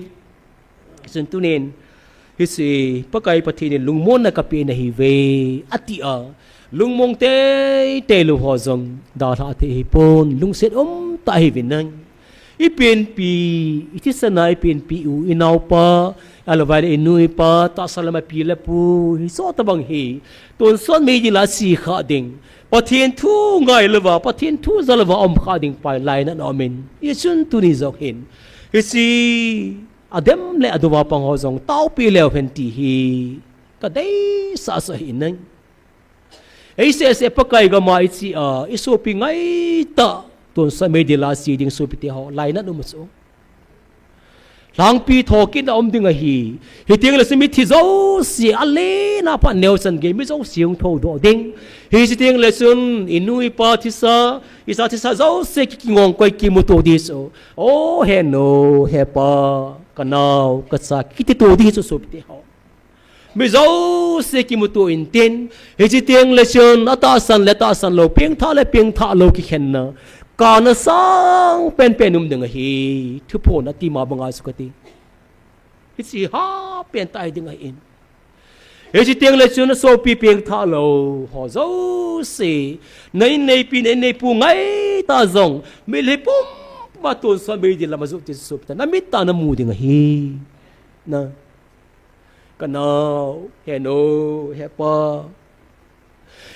A: sun tunin hisi pakai Pathien lungmon na kapi na hi ve atia lungmong te lu ho zong da tha te hi pon lungset ta hi vinang ipin pi itisanai ipin pi u inaw pa alovai inui pa ta salama pi la pu hi so ta bang hi ton son me ji la si kha ding Pathien thu ngai lova Pathien thu zalwa kha ding pai lai na amen isun tuni zok hin hisi adem le aduwa pang ho zong tau pi lew pen ti hi ka dei sa sa hin nang ei se pakai ga mai chi a iso pi ngai ta ton sa me de la si ding so pi te ho lai na no so lang pi thokin om ding a hi ting la simi thi zo si ale na pa nelson ge mi zo siung tho do ding hi si ting le sun inui pa thisa isa thisa zo se ki ngong koi ki mu to di so o he no he pa kanao katsa kiti to di so pi te ho mi zo se ki mu to in tin hi si ting le sun ata san lo peng tha lo ki khen na kana sang pen ding hi thu pho na ti ma banga sukati hi ha pen tai ding in hi tiang le chun so pi peng tha lo ho zo se nei pu ngai ta zong mi le pum ma ton sa me di la ma zo ti sup ta na mi ta na mu ding hi na kana he no he pa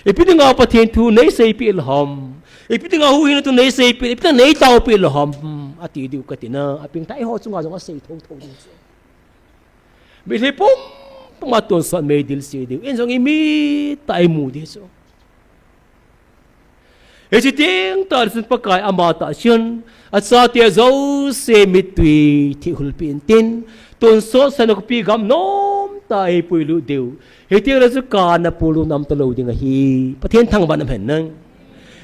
A: ipidinga Pathien thu nei sei pi lhom ipidinga hu hin tu nei sei pi ipidinga nei tau pi lhom ati diu katina aping tai ho chunga jonga sei thong di mi le pum ma ton son me dil se diu en jong mi tai mu di so Ê chỉ tiếng ta xin bác cái ama ta xuyên à sa tia dấu xe mít tùy thị hul pin tin tuần số sa nó pi gam nôm ta ai pui lu điều ê tiếng là sự cả na pulu nam ta lâu tiếng hi Pathen thăng ban nam hẹn nâng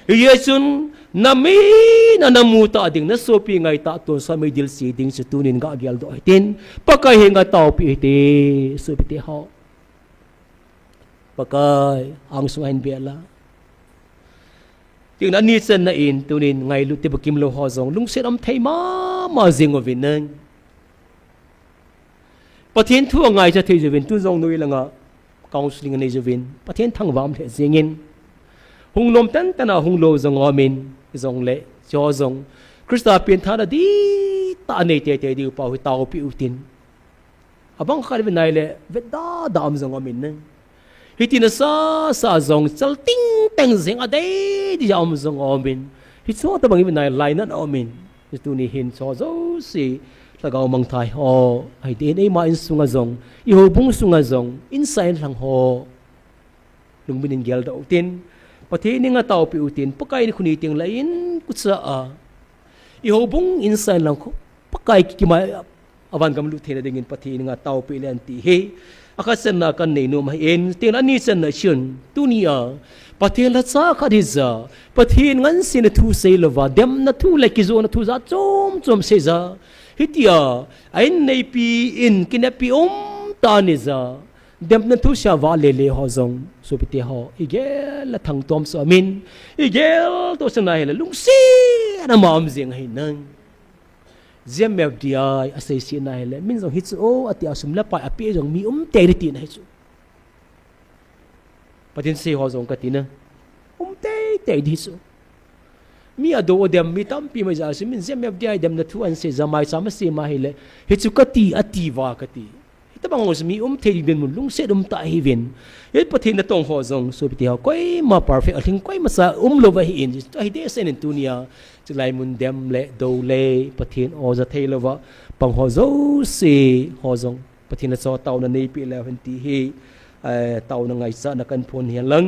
A: ê xuân nami na namu ta ding na so pi ngai ta tuần sa mấy dil si ding sự tunin gạo gial do tin bác cái hình cái tàu pi te so pi te họ bác cái ang sung anh biết là tiếng đã ni chân na in tu nên ngày lúc tiếp kim lô ho dòng lung sẽ âm thấy mà riêng ở Việt Nam Pathen thua ngày cho thấy Việt tu dòng nuôi là ngã counseling này Việt Pathen thăng vạm thể riêng in hung lom tan tan hung lô dòng amen dòng lệ cho dòng Christa pin thà đã đi ta này tê đi bảo tao bị ưu tiên abang khai bên này lệ vết đá đam dòng amen nè hi tin sa zong chal ting teng zeng a dei di jam zong omin hi so ta bang nai lai na omin tu ni hin so zo si la gaw mang thai ho ai de nei ma in sunga zong i ho bung sunga zong in sai lang ho lung bin gel da utin pathe ni nga taw pi utin pakai ni khuni ting la in kutsa a i ho bung in sai lang ko pakai ki ma awan gam lu the na dingin pathe ni nga taw pi len ti he akasan na kan nei no ma en tin ani san na shun tunia Pathen la cha khadiza Pathen ngan sin thu sei lova dem na thu la ki zo na thu za chom se za hitia ain nei pi in kinapi ta ni za dem na thu sha wa le ho zong so pi te ho igel la thang tom so min igel to sanai la lung si na mam jing hai nang Gmfdi asay si na hele min zong hitsu o ati asum la pa api zong mi te ti na hitsu Pathen se ho zong katina te hitsu mi ado dem mi tam pi ma ja sim min Gmfdi dem na thu an se zamai sama se ma hele hitsu kati ati wa kati ita bang os mi te din mun lung se ta hi ven et Pathen na tong ho zong so bi te ho koi ma perfect athing koi ma sa lo wa hi in ai de sen in tunia chulai mun dem le do le Pathen o za thei lova pang ho zo se ho zong Pathen na so taw na nei pi le han ti hi taw na ngai sa na kan phon hian lang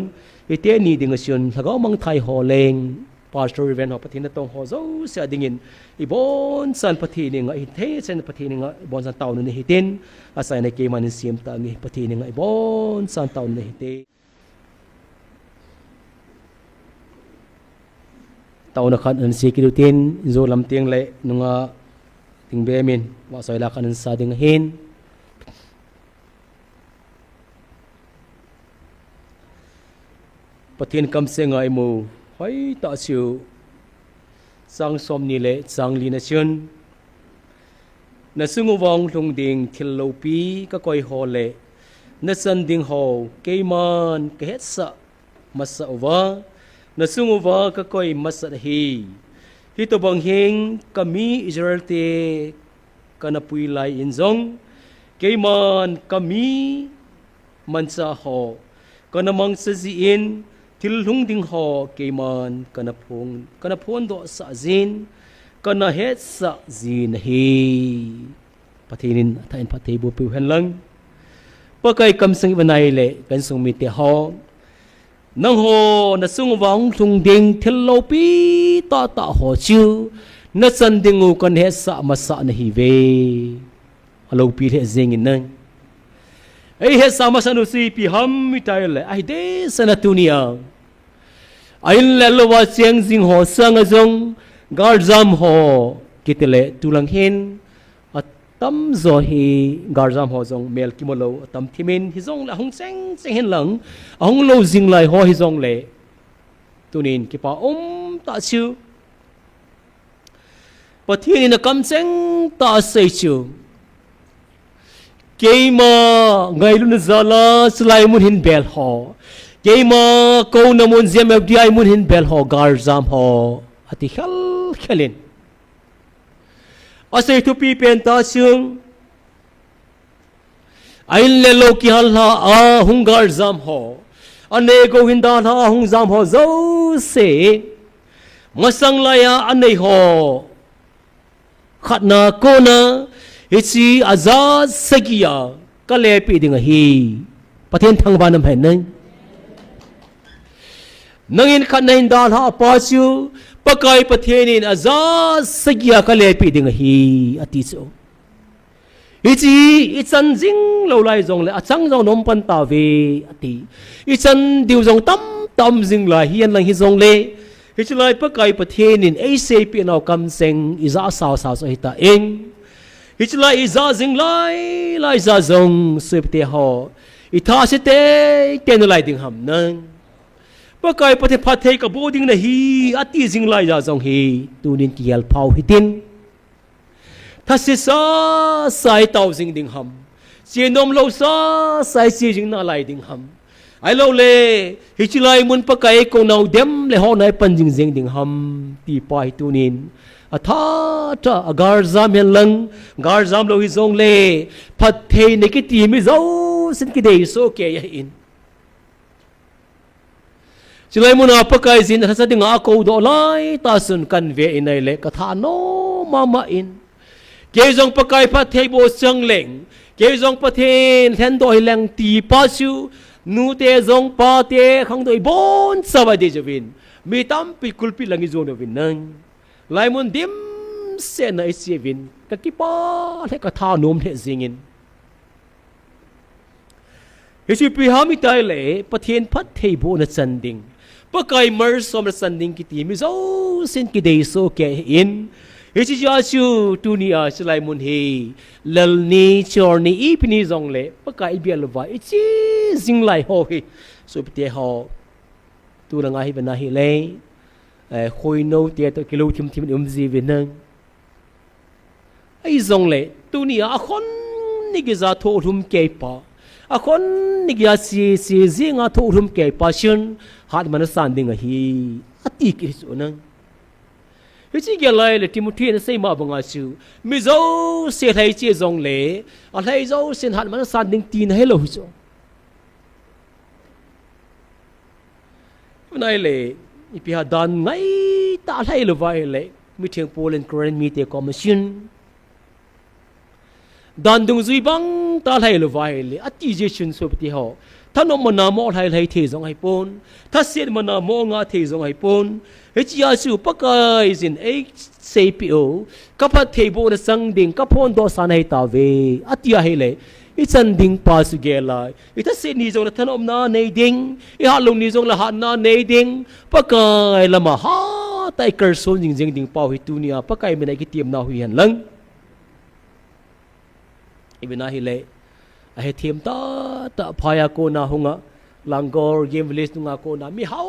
A: ite ni ding asion thagaw mang thai ho leng pastor event ho Pathen na tong ho zo se dingin ibon san Pathen ni nga i the sen Pathen ni nga ibon san taw na ni hitin asai na ke man sim ta ni Pathen ni nga ibon san taw na hite tao na khan an si kilutin zo lam tiang le nunga ting be min wa soi la khan sa ding hin Pathen kam se ngai mu hoi ta siu sang som ni le sang li na chun na sungu wang lung ding thil lo pi ka koi ho le na san ding ho keiman ke het sa masa wa na sungu wa ka koi masat hi to bang hing kami Israel te kana pui lai in zong keiman kami mansa ho kana mang sa in til hung ding ho keiman kana phon do sa zin kana het sa zin hi Pathenin thain pathei bu pu hen lang pakai kam sang banai le kan sung mi te ho nang ho na sung wang thung ding thil lo pi ta ho chu na san ding u kan he sa ma sa na hi ve alo pi he zing in nang ai he sa ma sa nu si pi ham mi tai le ai de sana tunia ai le lo wa chiang jing ho sang azong gar jam ho kitele tulang hin tam zo hi garzam ho zong mel kimolo tam thimin hi zong la hong cheng cheng hen lang hong lo jing lai ho hi zong le tunin ki pa ta chu Pathen na kam cheng ta sei chu keima ngai lu na zala slai mun hin bel ho keima ko na mun Gmfdi mun hin bel ho garzam ho ati khal khalin asay tu pi penta chung ain le lo ki hal ha a hungar zam ho ane go hindan ha hung zam ho zo se masang laya ane ho khatna ko na ichi azad sagiya kale pi ding hi Pathen thang banam hai nang nangin khanain dal ha pa chu pakai pathenin aza sagia ka le pi ding hi ati chu ichi ichan jing lo lai jong le achang jong nom pan ta ve ati ichan diu jong tam jing la hian lang hi jong le hichlai pakai pathenin ei se pi no kam seng iza sao sao so hita eng hichlai iza jing lai za jong septe ho itha se te ken lai ding ham nang pakai pathe phathe ka boding na hi ati jing lai za jong hi tunin kial phau hitin thasi sa sai tau jing ding ham chenom lo sa sai si jing na lai ding ham ai lo le hichlai mun pakai ko nau dem le ho nai pan jing jing ding ham ti pai tunin atha ta agar zam hen lang gar zam lo hi jong le phathe ne ki ti mi zo sin ki dei so ke ya in chilai mun pakai jin thasa ding a ko do lai ta sun kan ve inai le ka tha no mama in ke jong pakai phathe bo chang leng ke jong pathen then do hi lang ti pa chu nu te jong pa te khang doi bon sawa de jovin mi tam pi kulpi langi zone vin nang lai mun dim se na isi vin ka ki pa le ka tha nom the zingin hisi pi ha mi tai le pathen phat thei bo na chan ding pakai mer som na chan ding ki ti mi zo sin ki dei so ke in hisi ja chu tu ni a slai mun he lal ni chor ni ipni zong le pakai bial wa ichi jing lai ho hi so pte ho tu la nga hi bana hi le khoi no te to kilo thim ji ve nang ai zong le tu ni a khon ni ge za tho thum ke pa a khon ni ge si zinga tho thum ke pa shin hat man san ding a hi ati ki so nang hichi ge lai le timothy na sei ma banga chu mi zo se thai che zong le a thai zo sin hat man san ding tin hello hi so nai le ipi ha dan ngai ta thai lo vai le mi theng polen korean mi te commission dan dung zui bang ta thai lo vai le ati je chun so pti ho thanom mana mo thai thai the zong hai pon tha set mana mo nga the zong hai pon hechia su pakai zin ei cpo kapha thebo na sang ding kapon do sanai ta ve atia hele ichan ding pa su gela ita se ni jong na thanom na nei ding I ha long ni jong la ha na nei ding pakai lama ha tai kar so jing jing ding pau hi tunia pakai me nai ki tiam na hui han lang ibina hi le a he thiam ta phaya ko na hunga langor game village nga ko na mi hau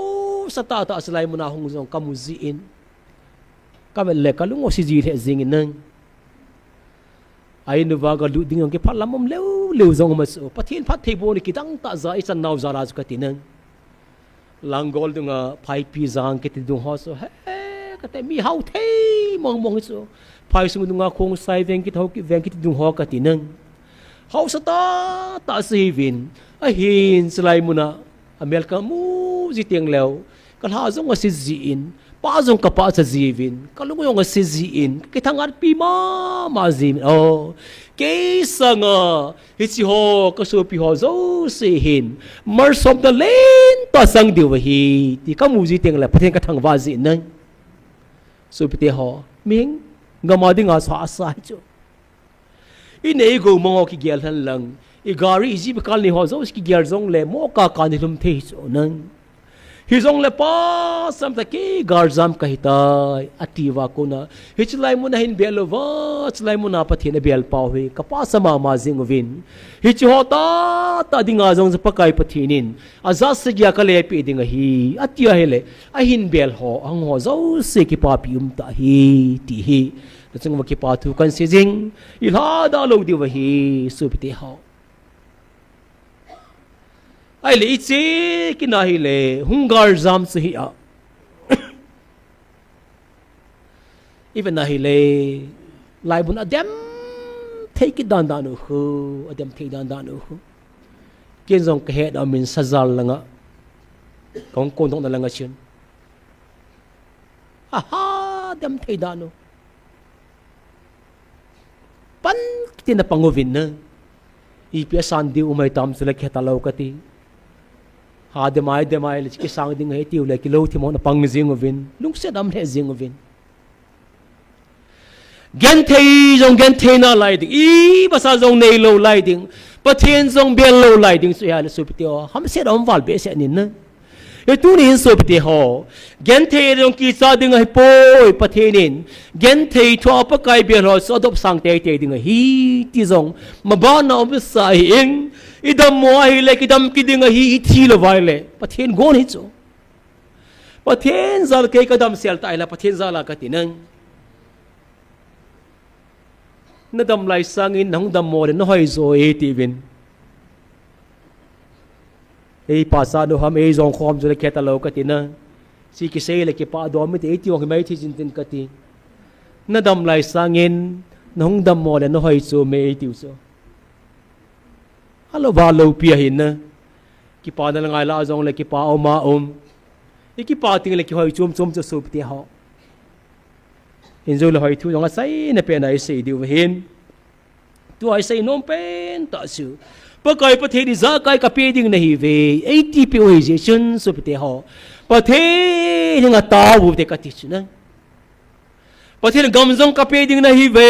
A: sata ta aslai muna hung jong kamuzi in kamel le kalungo si ji the jing in nang ai nu wa ga lu ding ang ke phalam om leu jong ma so pathin phat thebo ni kitang ta za I chan naw za raj ka tinang langol dunga 5 pi zang ke ti dung ho so he ka te mi hau thei mong so phai sung dunga khong sai veng ki thau ki veng ki dung ho ka tinang hau sata ta si vin a hin slai muna amel ka mu ji tiang leo kan ha jong a si ji in pa jong ka pa cha ji vin kalung yong a si ji in ki thangat pi ma ji o ke sanga hi chi ho ka so pi ho zo se hin mar som da len ta sang diu hi ti ka mu ji tiang la pathen ka thang wa ji nang so pi te ho ming ngama ding a sa sa chu inei go mo ki gel han lang I gari ji be kal ni ho zo ki gel jong le mo ka ni lum the so nang hi jong le pa sam ta ki gar jam ka hitai atiwa ko na hi chlai mun hin belo wa chlai mun pathin bel pau hi ka pa sama ma jing win hi chi ho ta dinga jong se pakai pathinin aza se gya ka le pi dinga hi atia hele a hin bel ho ang ho zo se ki pa pi ta hi ti hi chung ki pa thu kan se jing I la da lo di wa hi su pi te ho ai le che ki na hi le hungar jam se hi a even na hi le lai bun adem take it dan dan hu adem take dan hu ken jong ka he da min sajal langa kong kon dong na langa chin aha adem take dan pan tin na pangovin na ipia sandi umay tam sila kheta law kati ha de mai le ki sang ding he tiu le ki lo thi mo na pang jing ovin lung se dam he jing ovin gen thei na lai ding I basa jong nei lo lai ding Pathien jong bel lo lai ding su ya le su ptio ham se dom wal be se nin na e tu ni su pti ho gen thei jong ki sa ding hai poi Pathien in gen thei tho pa kai be lo so dop sang te ding hi ti jong ma ba na om sa in idam mo hi le kidam ki ding hi thi lo vai le Pathien gon hi cho Pathien zal ke kadam sel ta la Pathien zala ka tinang na dam lai sangin nang dam mo no hoi zo e ti vin e pasa do ham e zong khom zo le keta lo ka ti na si ki se le ki pa do mi te ti ong mai thi jin tin ka ti na dam lai sangin nang dam mo le no hoi zo me e ti so alo ba lo pi hin na ki pa na ngai la zong le ki pa o ma e ki pa ting le ki hoi chum cho so ti ha in zo le hoi thu jong sai na pe na sei diu hin tu ai sei nom pen ta su pa kai pa the di za kai ka pe ding na hi ve 80 pe oi je chun so pe te ho pa the ni nga ta bu te ka ti chu na pa the gam jong ka pe ding na hi ve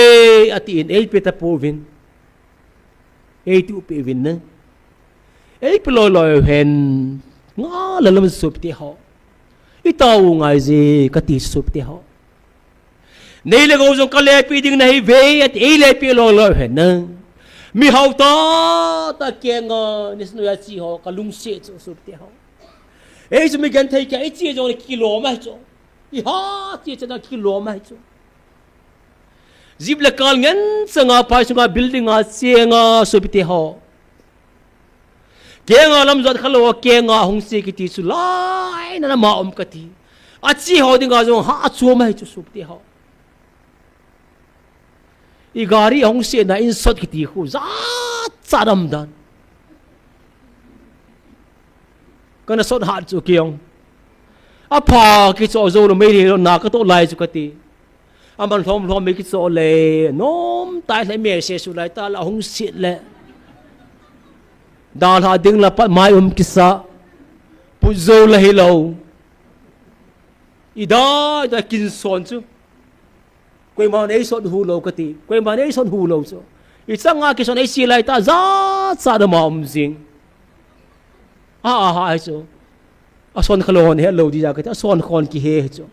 A: ati in 8 pe ta po vin 8 pe vin na 8 pe lo hen nga la lam so pe te ho I ta u ngai je ka ti so pe te ho nei le go jong ka le pi ding na hi ve at e le pi lo hen na mi hau ta ke nga nis no ya chi ho ka lung se cho su te ho e ju mi gan thai ka e chi jong kilo ma cho I ha chi cha na kilo ma cho zib le kal ngan sanga pa sunga building a che nga su te ho ke nga lam zat khalo ke nga hong se ki ti su lai na ma ka ti a chi ho ding ga jong ha chu ma cho su te ho I gari hong se na in sot ki ti khu za charam dan kana sot hat chu kiong a pha ki cho zo no me ri na ka to lai chu ka ti aman thom me ki cho le nom tai le me se su lai ta la hong se le dal ha ding la pat mai ki sa pu zo la hi lo I da kin son chu quay mà nấy son hu lâu cái gì quay mà nấy son hu lâu cho ít sang nga cái son ấy xì lại ta za sa đam mồm zing ai cho son khalon he lâu đi ra cái son khon ki he cho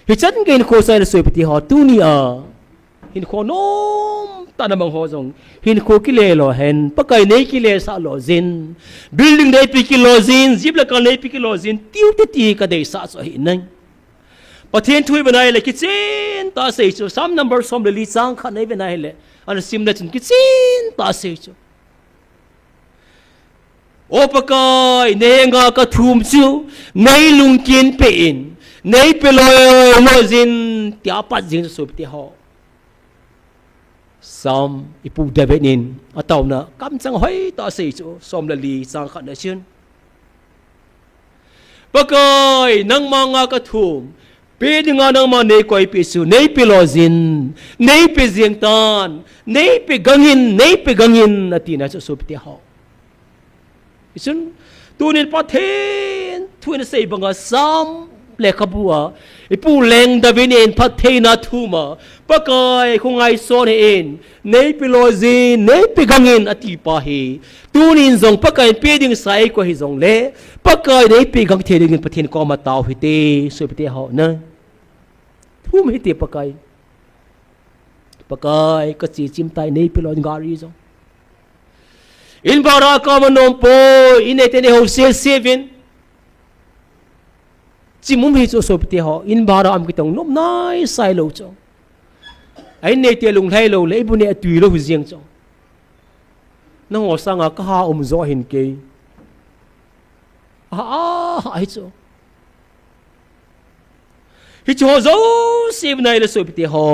A: hi chân cái ko sai soi pati ho tu ni hin ko nom ta na mang ho jong hin ko ki le lo hen pakai nei ki le sa lo zin building nei pi ki lo zin zip la ka nei pi ki lo zin tiu te ti ka dei sa so hi nang Pathien thui banai le kitchen ta sei chu some number som le li chang kha nei banai le an sim le chun kitchen ta sei chu o pakai ne nga ka thum chu nei lung kin pe in nei pe lo zin tia pat jing su ti ho som ipu devenin ataw na kam chang hoi ta sei chu som le li chang kha na chun pakai nang ma nga ka thum pe dinga nang ma nei koi pi su nei pi lo zin nei pi jing tan nei pi gangin ati na chu sup ti ho isun tunin Pathien thuin sei banga sam le khabua ipu leng da vinin Pathien na thuma pakai khungai son in nei pi lo zin nei pi gangin ati pa hi tunin zong pakai pe ding sai ko hi zong le pakai nei pi gang the ding Pathien ko ma taw hi te sup ti ho na thum hi te pakai ka chi chim tai nei pi lo gari zo in bara ka manom po in etene ho se 7 chimum hi cho sop te ho in bara am ki tong nom nai sai lo cho ai nei te lung thai lo le bu ne tui lo hu jiang cho na ho sanga ka ha zo hin ke ai cho hi cho zo sim nai le sop te ho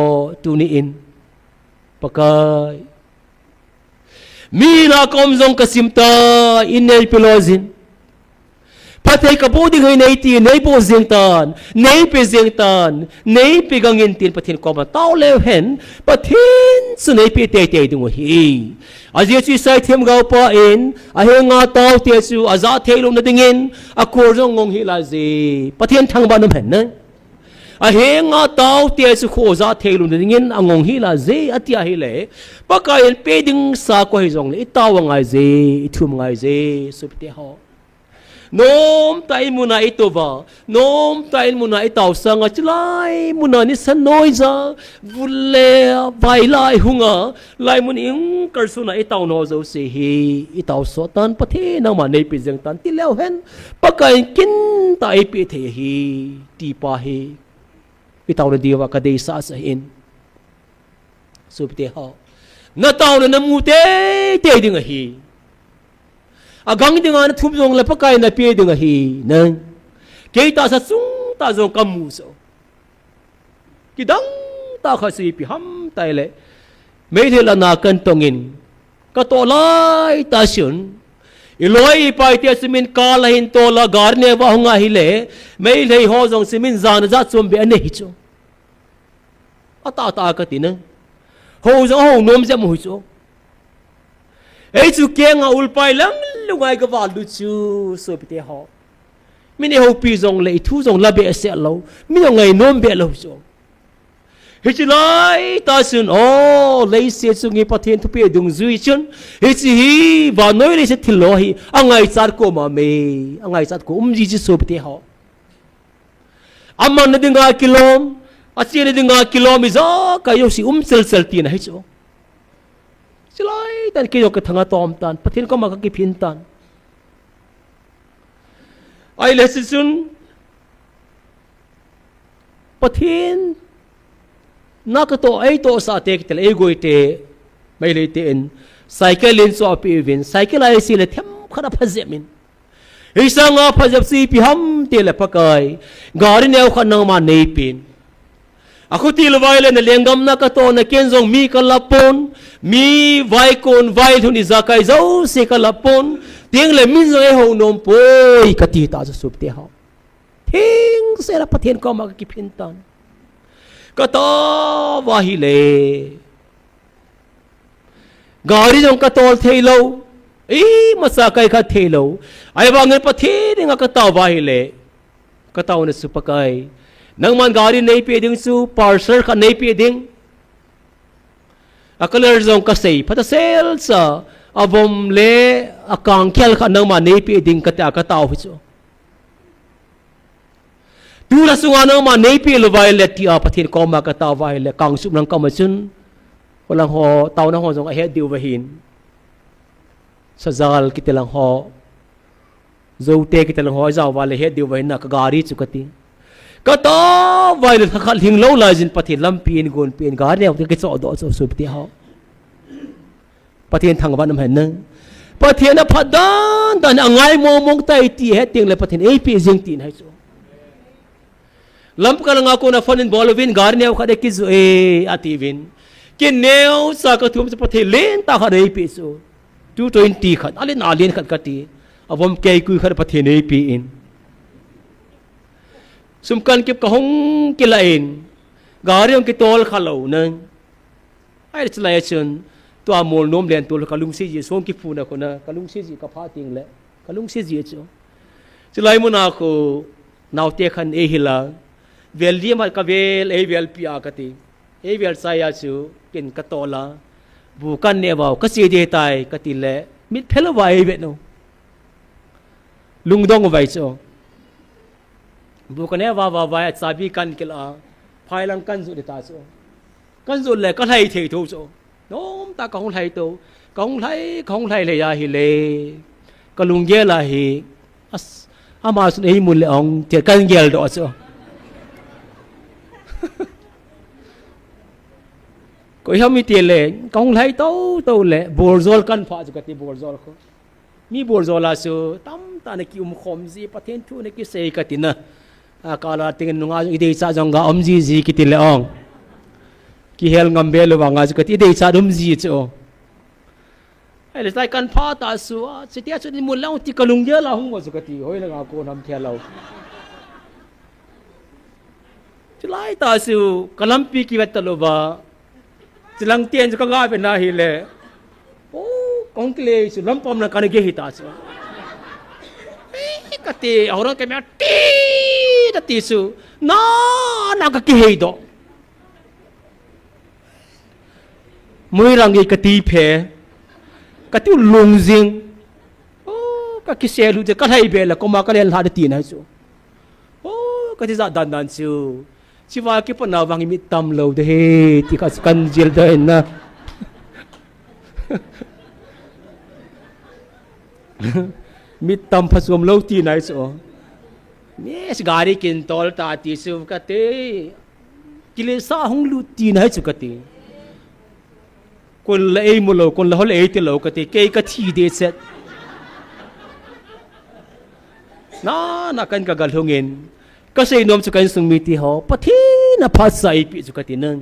A: tu ni in pakai mi na kom zong kasimta inel pilozin phát thấy cả bố đi người này tiền này bố riêng tần này bị riêng tần này bị gang in tiền Pathen có mà tao leo hẹn Pathen sự này bị tệ tệ đúng hi à giờ chỉ sai thêm gạo pa in à hiện ngã tao tiền su à giá thế luôn nó đinh in à cô rong ngong hi là gì Pathen thằng bạn nó hẹn nữa à hiện ngã tao tiền su khô giá thế luôn nó đinh in à ngong hi là gì à tia hi lệ bác cái in bị đinh sa qua hi rong lệ tao ngay gì thum ngay gì sụp tê họ nôm tay muna ito va nôm tay muna itaw sang at lai muna ni san noi za vulle vai lai hunga lai mun ing karsuna itaw no zo se hi itaw so tan pathe na ma nei pi jeng tan ti leo hen pakai kin tai pi the hi ti pa hi itaw na diwa ka dei sa sa in subte ha na taw na mu te ding hi agang dengan thum jong la pakai na pe dengan hi nang ke ta sa sung ta jong kamu so ki dang ta kha si pi ham tai le me the la na kan tongin ka to lai ta sun i loi pai te simin ka la hin to la gar ne wa hunga hi le me le ho jong simin zan za chom be ane hi cho ata ta ka ti nang ho jong ho nom jam hu cho ấy chú kia ngà ulpai lắm lúc ai cái vào lúc chú soi bị họ mình đi học pi dòng lấy thu dòng la bẹ sẽ lâu mình dòng ngày nôm bẹ lâu rồi hết chú lại ta xin ô lấy xe chú nghe Pathen thu bẹ dung duy chân hết chú hi vào nói lấy xe thil lo hi anh ngày sát cô mà mê anh ngày sát cô gì chứ soi bị họ anh mà nó đừng ngài kilo anh chỉ đừng ngài kilo mi zo cái yêu si sel tiền hết chú silai tan kiyo ka thanga tom tan Pathen ko maka ki phin tan ai le sun Pathen na ka to ai to sa te kitel ai goite mai le te en cycle in so pi vin cycle ai si le them khana phazem min isa nga phazep si pi ham te le pakai gari ne khana ma nei pin aku til vai le na lengam na ka to na kenzong mi kalapon mi vai kon vai thuni zakai zo se kalapon tiang le min zo e ho nom poi ka ti ta sup te ha thing se la Pathen ko ma ki phin tan ka to wa hi le gari jong ka tol thei lo e masa kai kha thei lo ai ba ngai Pathen nga ka ta wa hi le ka ta na su pakai nang man gari nei pe ding su parcel kha nei pe ding a color zong ka sei phata sel sa avom le akang khel kha nang ma nei pe ding ka ta hu chu tu la sunga nang ma nei pe lo vai le ti a Pathen ko ma ka ta vai le kang sup nang ka ma chun kolang ho taw na ho zong a he diu wa hin sa zal kitelang ho zo te kitelang ho zaw wa le he diu wa hin na ka gari chu ka ti ka to vai le khal hing lo la jin Pathen lam pin gon pin gar ne ke cho do so sup ti ha Pathen thang ban nam hen nang Pathen a phadan dan angai mo mong tai ti he ting le Pathen ei pi jing tin hai so lam ka nga ko na fanin bolovin gar ne kha de ki zo e ativin ke neo sa ka thum Pathen len ta kha ei pi so 220 khat alien khat ka ti avom ke ku kha Pathen ei pi in sumkan kip ka hong kilain gari ang kitol khalo nang ai chlai chun to amol nom len tol kalung si ji som ki phuna ko na kalung si ji ka pha ting le kalung si ji chu chlai mu na ko naute khan e hila vel di ma ka vel e vel pia ka ti e vel sa ya chu kin ka tola bu kan ne ba ka si de tai ka ti le mit phelo vai be no lung dong vai chu bukannya wa sabi kan kila phai lang kan zu de ta so kan zu le ka lai thei thu so nom ta kong lai to kong lai le ya hi le ka lung ye la hi as ama sun ei mun le ong te kan gel do so ko hi mi te le kong lai to le borzol kan pha ju ka ti borzol ko mi borzol la so tam ta ne ki khom ji Pathen thu ne ki sei ka ti na akala tingin nunga ide sa jongga omji ji kitile ong ki hel ngambe lo wanga ka ide sa dum ji cho ai le sai kan pha ta su se tia chu ni mun lao ti kalung ye la hung mo su ka ti hoi la nga ko nam thia lo chu lai ta su kalam pi ki wat lo ba chilang tien chu ka ga pe na hi le o kong kle su lam pom na kan ge hi ta su ka ti ora ke me ti ta ti su na ka ki hei do mui rang ge ka ti phe ka ti lung jing o ka ki se lu je ka hai be la ko ma ka len ha de ti na su o ka ti za dan dan su chi wa ki pa na wang mi tam lo de he ti ka kan jil da na mi tam phasum lo ti nai so yes gari kin tol ta ti su ka te kile sa hung lu ti nai chu ka ti kon la ei mo lo kon la hol ei ti lo ka ti ke ka thi de set na kan ka gal hungin ka sei nom chu kan sung mi ti ho pathi na pha sai pi chu ka ti nang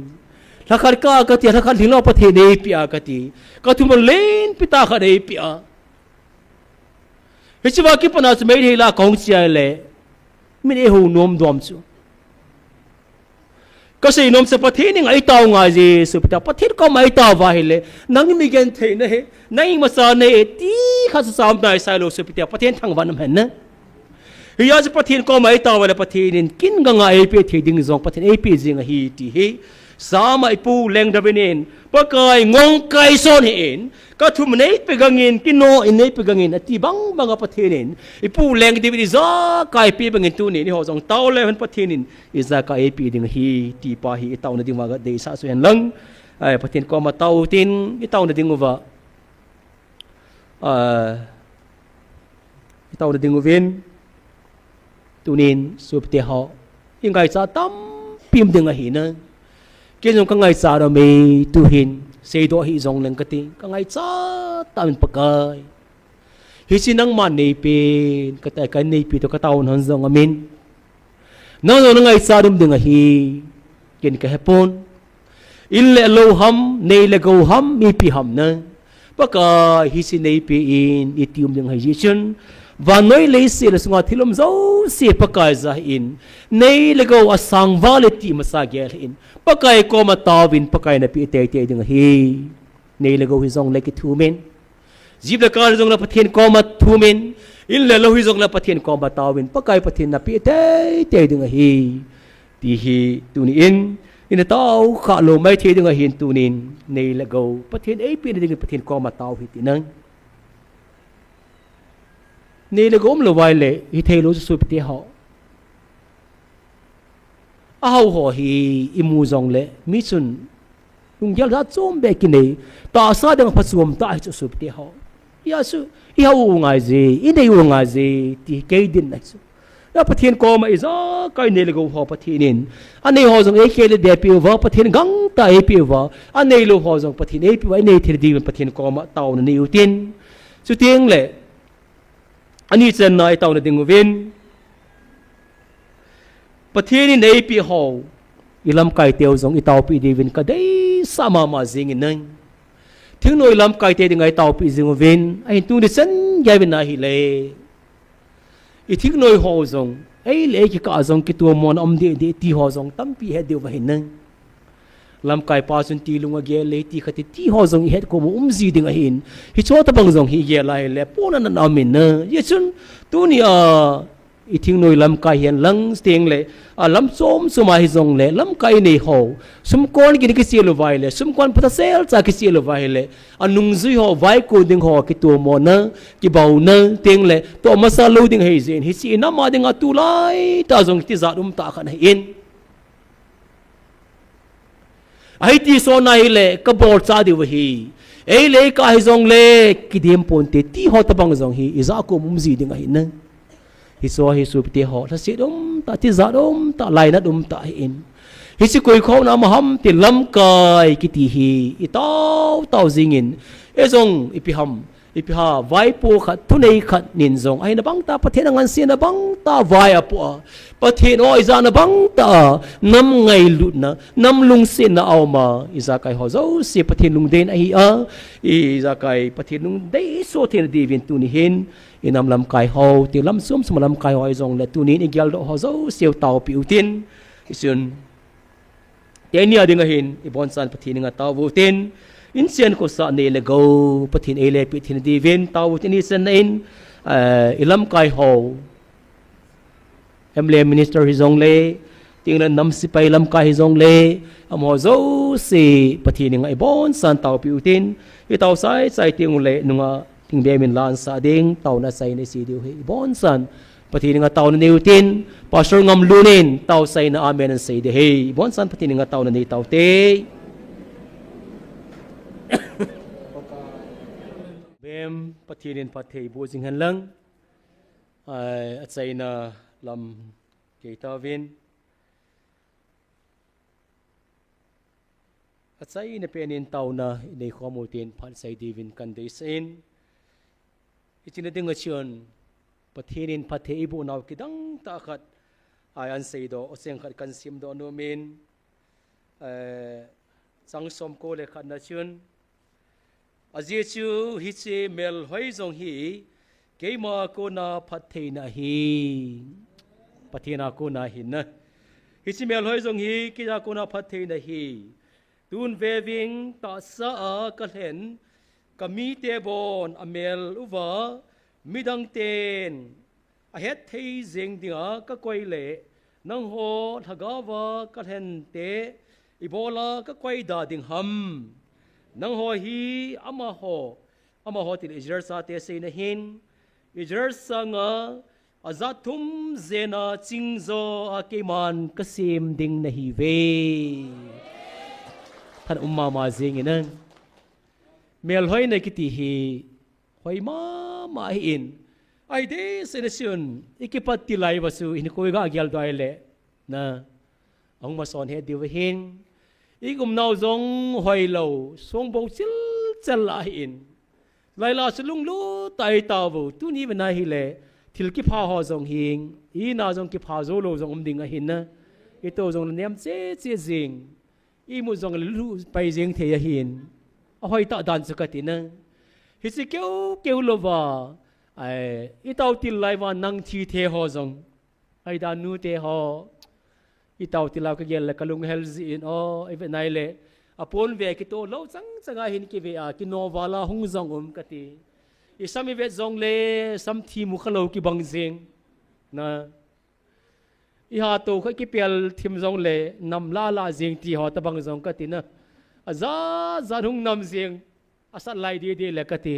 A: la khar ka ti la khar thilo pathi nei pi a ka ti ka thu mo len pi ta kha nei pi a hichiwa ki pana chu mai hei la kong chia le min e ho nom dom chu ka sei nom se pathi ni ngai taw nga ji su pita pathi ko mai taw wa hi le nang mi gen the na he nai ma sa ne ti kha sa sam dai sai lo su pita pathi thang wa nam hen na hiya ji pathi ko mai taw wa le pathi nin kin ga nga e pe the ding zong pathi e pe jing hi ti he sa mai pu leng da benin pa kai ngong kai son hin ka thum nei pe gangin kino in nei pe gangin ati bang banga pathenin ipu leng di bi za kai pe bangin tu ni ho jong taw le han pathenin iza ka e pi ding hi ti pa hi taw na ding wa ga de sa su hen lang ai pathen ko ma taw tin i taw na ding wa i taw na ding win tunin su pte ho ingai sa tam pim ding a hi na cái dòng các ngày xa đó mày tu hin xây đó hi dòng lên cái tí các ngày xa ta mình pakai hi xin năng man nei pin cái nei pin to cái tàu nó dòng amin nó rồi nó ngày xa đâm đừng hi cái hepon in le lâu ham nei le go ham mi pi ham na pakai hi xin nei pin itium đừng hi chân và nói lấy xe là sung thilom dấu xe pakai za in nei le go asang valeti masa gel in pakai ko ma tawin pakai na pi te te ding hi nei le go hi zong le ki thu men jib la kar zong la pathen ko ma thu men in le lo hi zong la pathen ko ma tawin pakai pathen na pi te te ding hi ti hi tu ni in taw kha lo mai the ding hi tu nin nei le go pathen ei pi ding pathen ko ma taw hi ti nang nei le gom lo vai le hi thei lo su pi te ho a hau ho hi imu zong le mi chun lung yal da chom be ki nei ta sa dang phasum ta chu su pi te ho ya su i hau ngai ji i nei u ngai ji ti ke din na su na pathen ko ma iza kai nei le go ho pathin anei ho zong e ke le de pi wa pathen gang ta e pi wa anei lo ho zong pathin e pi wa nei thir di pathen ko ma taw na ni u tin su tieng le ani chen nai taw na ding win pathini nei pi ho ilam kai teu zong itaw pi divin ka dei sama ma jing in nang thing noi lam kai te ding ai taw pi jing win ai tu ni chen yai bin na hi le i thing noi ho zong ai le ki ka zong ki tu mon om de ti ho zong tam pi he de wa hin nang lam kai pa sun ti lunga ge le ti khati ti ho zong he ko um ji ding a hin hi cho ta bang zong hi ge lai le pona na na min na ye chun tu ni a i thing noi lam kai hian lang steng le a lam som suma hi zong le lam kai nei ho sum kon ki ki sielo vai le sum kon pata sel cha ki sielo vai le anung zui ho vai ko ding ho ki tu mo na ki bau na teng le to ma sa lo ding hei zen hi si na ma ding a tu lai ta zong ti za dum ta khan in ai ti so nai le ka bor cha di wa hi ei le ka hi zong le ki dem pon te ti ho ta bang zong hi iza ko mum ji ding a hi na hi so hi su ti ho la si dum ta ti za dum ta lai na dum ta in hi si koi kho na ma ham ti lam kai ki ti hi i taw taw jing in e zong i pi ham ipiha vai po khat thunei khat nin zong ai na bang ta Pathen angan sin na bang ta vai apo Pathen o iza na bang ta nam ngai lut na nam lung sin na awma iza kai ho zo si Pathen lung den ai a iza kai Pathen lung dei so the divin tu ni hin inam lam kai ho ti lam sum sum lam kai ho zong la tu ni igyal do ho zo siu tau pi utin isun tenia ding a hin ibon san Pathen nga tau vutin insian ko sa ne le go Pathen ele pi thin divin tau tin isan in ilam kai ho emle minister hizong le tinglan nam sipai lam kai hizong le amo zo si Pathen nga ibon san tau pi utin i tau sai sai ting le nunga ting be min lan sa ding tau na sai ne si diu he ibon san Pathen nga tau na ne utin pastor ngam lunin tau sai na amen an sai de he ibon san Pathen nga tau na ne tau te bem Pathen Pathe bo jing han lang a chai na lam ke ta vin a chai na penin tau na nei khomu tin phan sai divin kan dei sen ichina ding a chion Pathen Pathe ibu naw kidang ta khat ai an sei do oseng khat kan sim do no min chang som ko le khat na chun aji chu hi che mel hoi jong hi keima ko na Pathe na hi Pathen ko na hin na hi chi mel hoi jong hi ki ja ko na Pathe na hi tun veving ta sa a ka hen kami te bon amel uwa midang ten a het thei jeng dinga ka koi le nang ho thagawa ka hen te ibola ka koi da ding ham nang ho hi ama ho til Israel sa te sei na hin Israel sanga azatum zena chingzo akeman kasim ding na hi ve than umma ma jing inan mel hoi na kiti hi hoi ma in ai de senation ikipat tilai wasu in koi ga gyal dai le na ang ma son he diw hin igum nau zong hoi lo song bo chil chal a in laila sulung lu tai ta bu tu ni bana hi le thil ki pha ho zong hing i na zong ki pha zo lo zong ding a hin na i to zong nem che jing i mu zong lu pai jing the ya hin a hoi ta dan su ka ti na hi si keu lo wa ai i tau til lai wa nang thi the ho zong ai da nu te ho i tau til la ka gel la kalung hel zi in o i ve nai le apon ve ki to lo changa hin ki ve a ki no wala hung zong ka ti i sami ve zong le sam thi mu khalo ki bang jing na i ha to kha ki pel thim zong le nam la jing ti ho ta bang zong ka ti na za hung nam jing asat lai de le ka ti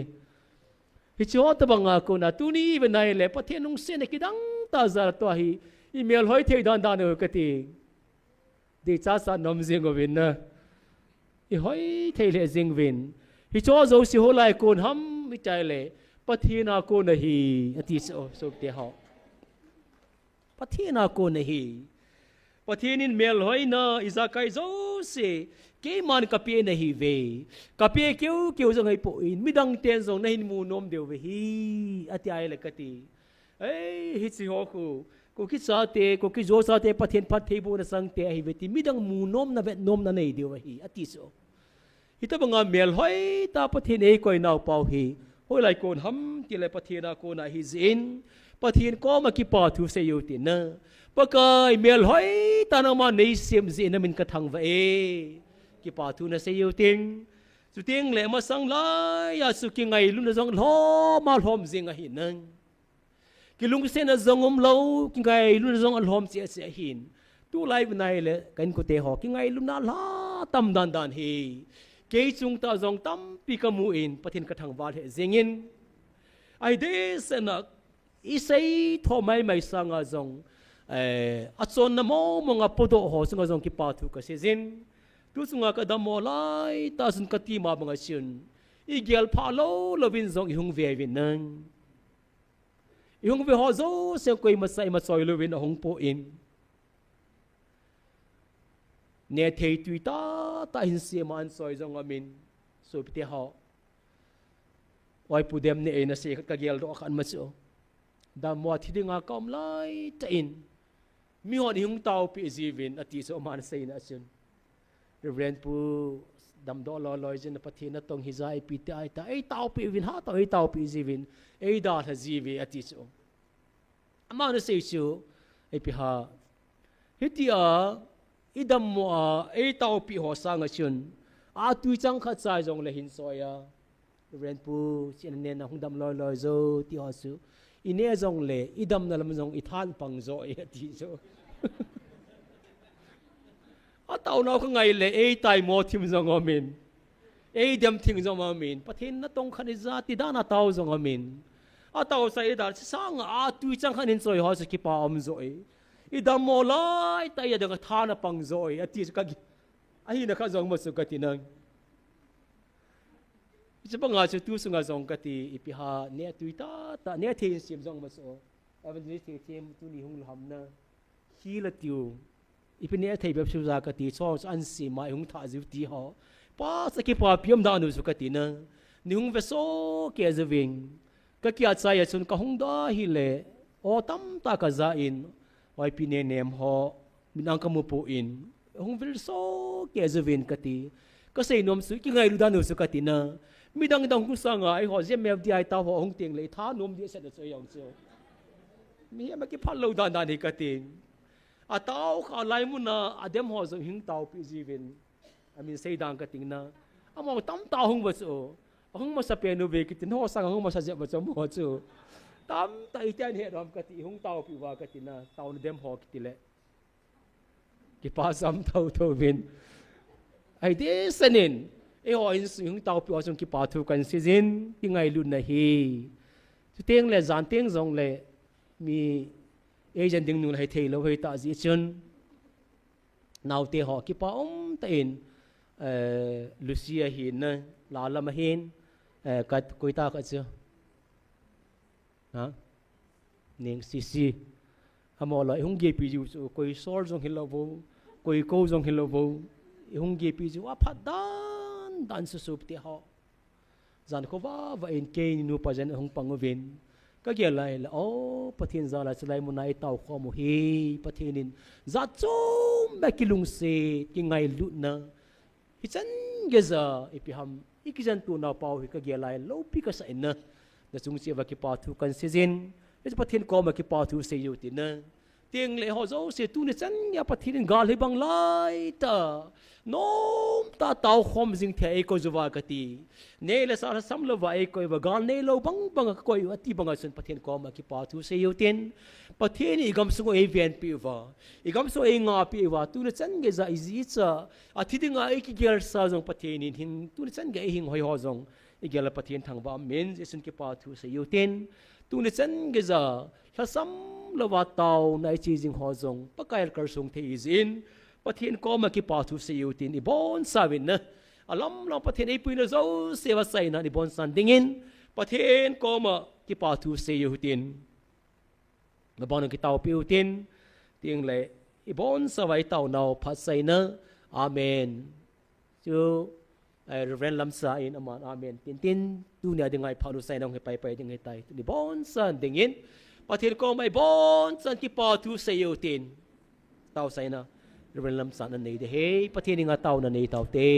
A: hi cho ta bang ko na tu ni ve nai le Pathen nung se ne ki dang ta za to hi email hoi thei dan ka ti de cha sa nam jing ovin na i hoi thei le jing vin hi cho zo si ho lai kon ham mi chai le Pathen ko na hi ati so te ho Pathen ko na hi Pathen in mel hoi na iza kai zo se ke man ka pe na hi ve ka pe keu zo ngai po in midang ten zong na hin mu nom deu ve hi ati ai le ka ti ei hi chi ho ko ki sa te ko ki zo sa te Pathen Pathe bu na sang te hi ve ti midang mu nom na vet nom na nei deu hi ati so ita banga mel hoi ta Pathen ei koi nau pau hi hoi lai kon ham ti le Pathen ko na hi zin Pathen ko ma ki pa thu se yu ti na pakai mel hoi ta na ma nei sim zin na min ka thang va e ki pa thu na se yu ting su ting le ma sang lai ya su ki ngai lu na zong lo ma lom zing a hin nang ki lung se na zong lo ki ngai lu na zong lom se hin tu lai nai le kan ko te ho ki ngai lu na la tam dan hi ke chung ta zong tam pi ka mu in Pathen ka thang wal he zengin ai de se na i sei tho mai sang a zong a chon na mo nga podo ho sunga zong ki pa thu ka se zin tu sunga ka dam mo lai ta sun ka ti ma banga sin i gel pha lo lovin zong i hung ve vin nang i hung ve ho zo se koi ma sai ma choi lovin a hung po in ne thei tui ta hin se man soi zong amin so pite ho oi pu dem ne e na se ka gel ro kan ma chu da mo thi dinga kom lai ta in mi hon hung tau pi zivin ati so man sei na chun reverend pu dam do lo loi jin Pathen na tong hizai pi ta ai ta ei tau pi vin ha ta ei tau pi zivin ei da tha zivi ati chu ama na sei chu ei pi ha hitia idam mo a ei tau pi ho sang a chun a tui chang kha chai jong le hin soya reverend pu chin ne na hung dam loi loi zo ti ho su ine jong le idam na lam jong i than pang zo e ati chu a tau nau ka ngai le ei tai mo thim jong amin ei dem thing jong amin Pathen na tong khani za ti da na tau jong amin a tau sai da sang a tui chang khanin soi ho se ki pa om zo e i dam mo lai tai ya da tha na pang zo e ati ka a hi na kha jong mo su ka ti nang i pa nga chu tu su nga jong ka ti i pi ha ne tui ta ta ne the sim jong mo so avan ni the them tu ni hung lam na hi la tiu ipi ne thei bep suza ka ti cho an si mai hung tha jiu ti ho pa sa ki pa piam da nu su ka ti na ni hung ve so ke zawing ka kya cha ya chun ka hung da hi le o tam ta ka za in oi pi ne nem ho minang ka mu pu in hung vil so ke zawin ka ti ka sei nom su ki ngai lu da nu su ka ti na midang dang ku sa nga ai ho Gmfdi ai ta ho hung ting le tha nom di sa da so yong chu mi ma ki phal lo da na ni ka ti a tau kha lai mu na adem ho zo hing tau pi jivin amin sei dang ka ting na among tam tau hung ba chu hung ma sa pe nu ve ki tin ho sang hung ma sa je ba chu mo chu tam tai tian he rom ka ti hung tau pi wa ka ti na tau na dem ho ki ti le ki pa sam tau tho vin ai de sanin e ho in hung tau pi wa chung ki pa thu kan si jin ti ngai lu na hi tu teng le zan teng zong le mi agent ding nu hai thei lo hei ta ji chun naw te ho ki pa ta in Lucia hin na la la ma hin ka koi ta ka chu ha ning si amo la hung ge pi ju koi sor jong hin lo bo koi ko jong hin lo bo hung ge pi ju a phat dan su sup te ho zan ko va in ke nu pa jan hung pang vin ka ge lai la o Pathen za la chlai mu nai tau kho mu hi Pathen in za chom ba kilung se ki ngai lu na hi chan ge za ipi ham ikijan tu na pau hi ka ge lai lo pi ka sa na na chung che va ki pa thu kan season e Pathen ko ma ki pa thu se yu ti na tieng le ho zo se tu ne chan ya Pathen gal hi bang lai ta nom ta tau khom jing the e ko zuwa ka ti ne le sa sam lo wa e ko wa gal ne lo bang bang ko ati bang sun Pathen ko ma ki pa thu se yu tin Pathen i gam su e ven pi wa i gam so e nga pi wa tu ne chan ge za i ji cha athi dinga e ki gel sa jong Pathen in hin tu ne chan ge hing hoi ho jong i gel Pathen thang ba men je sun ki pa thu se yu tin tu ne chan ge za la sam lo wa tau nai chi jing ho jong pa kail kar sung the izin Pathen ko ma ki pa thu se yu tin i bon sa win na alam long Pathen e puina zo se wa sai na ni bon san dingin Pathen ko ma ki pa thu se yu tin na bon ki tau piu tin ting le i bon sa wai tau nau phat sai na amen chu reverend lam sa in aman amen tin tin tu nia dingai phalu sai nong he pai dingai tai ni bon san dingin Pathen ko mai bon san ki pa thu se yu tin tau sai na reverend lam sa na nei de he Pathen nga tau na nei tau te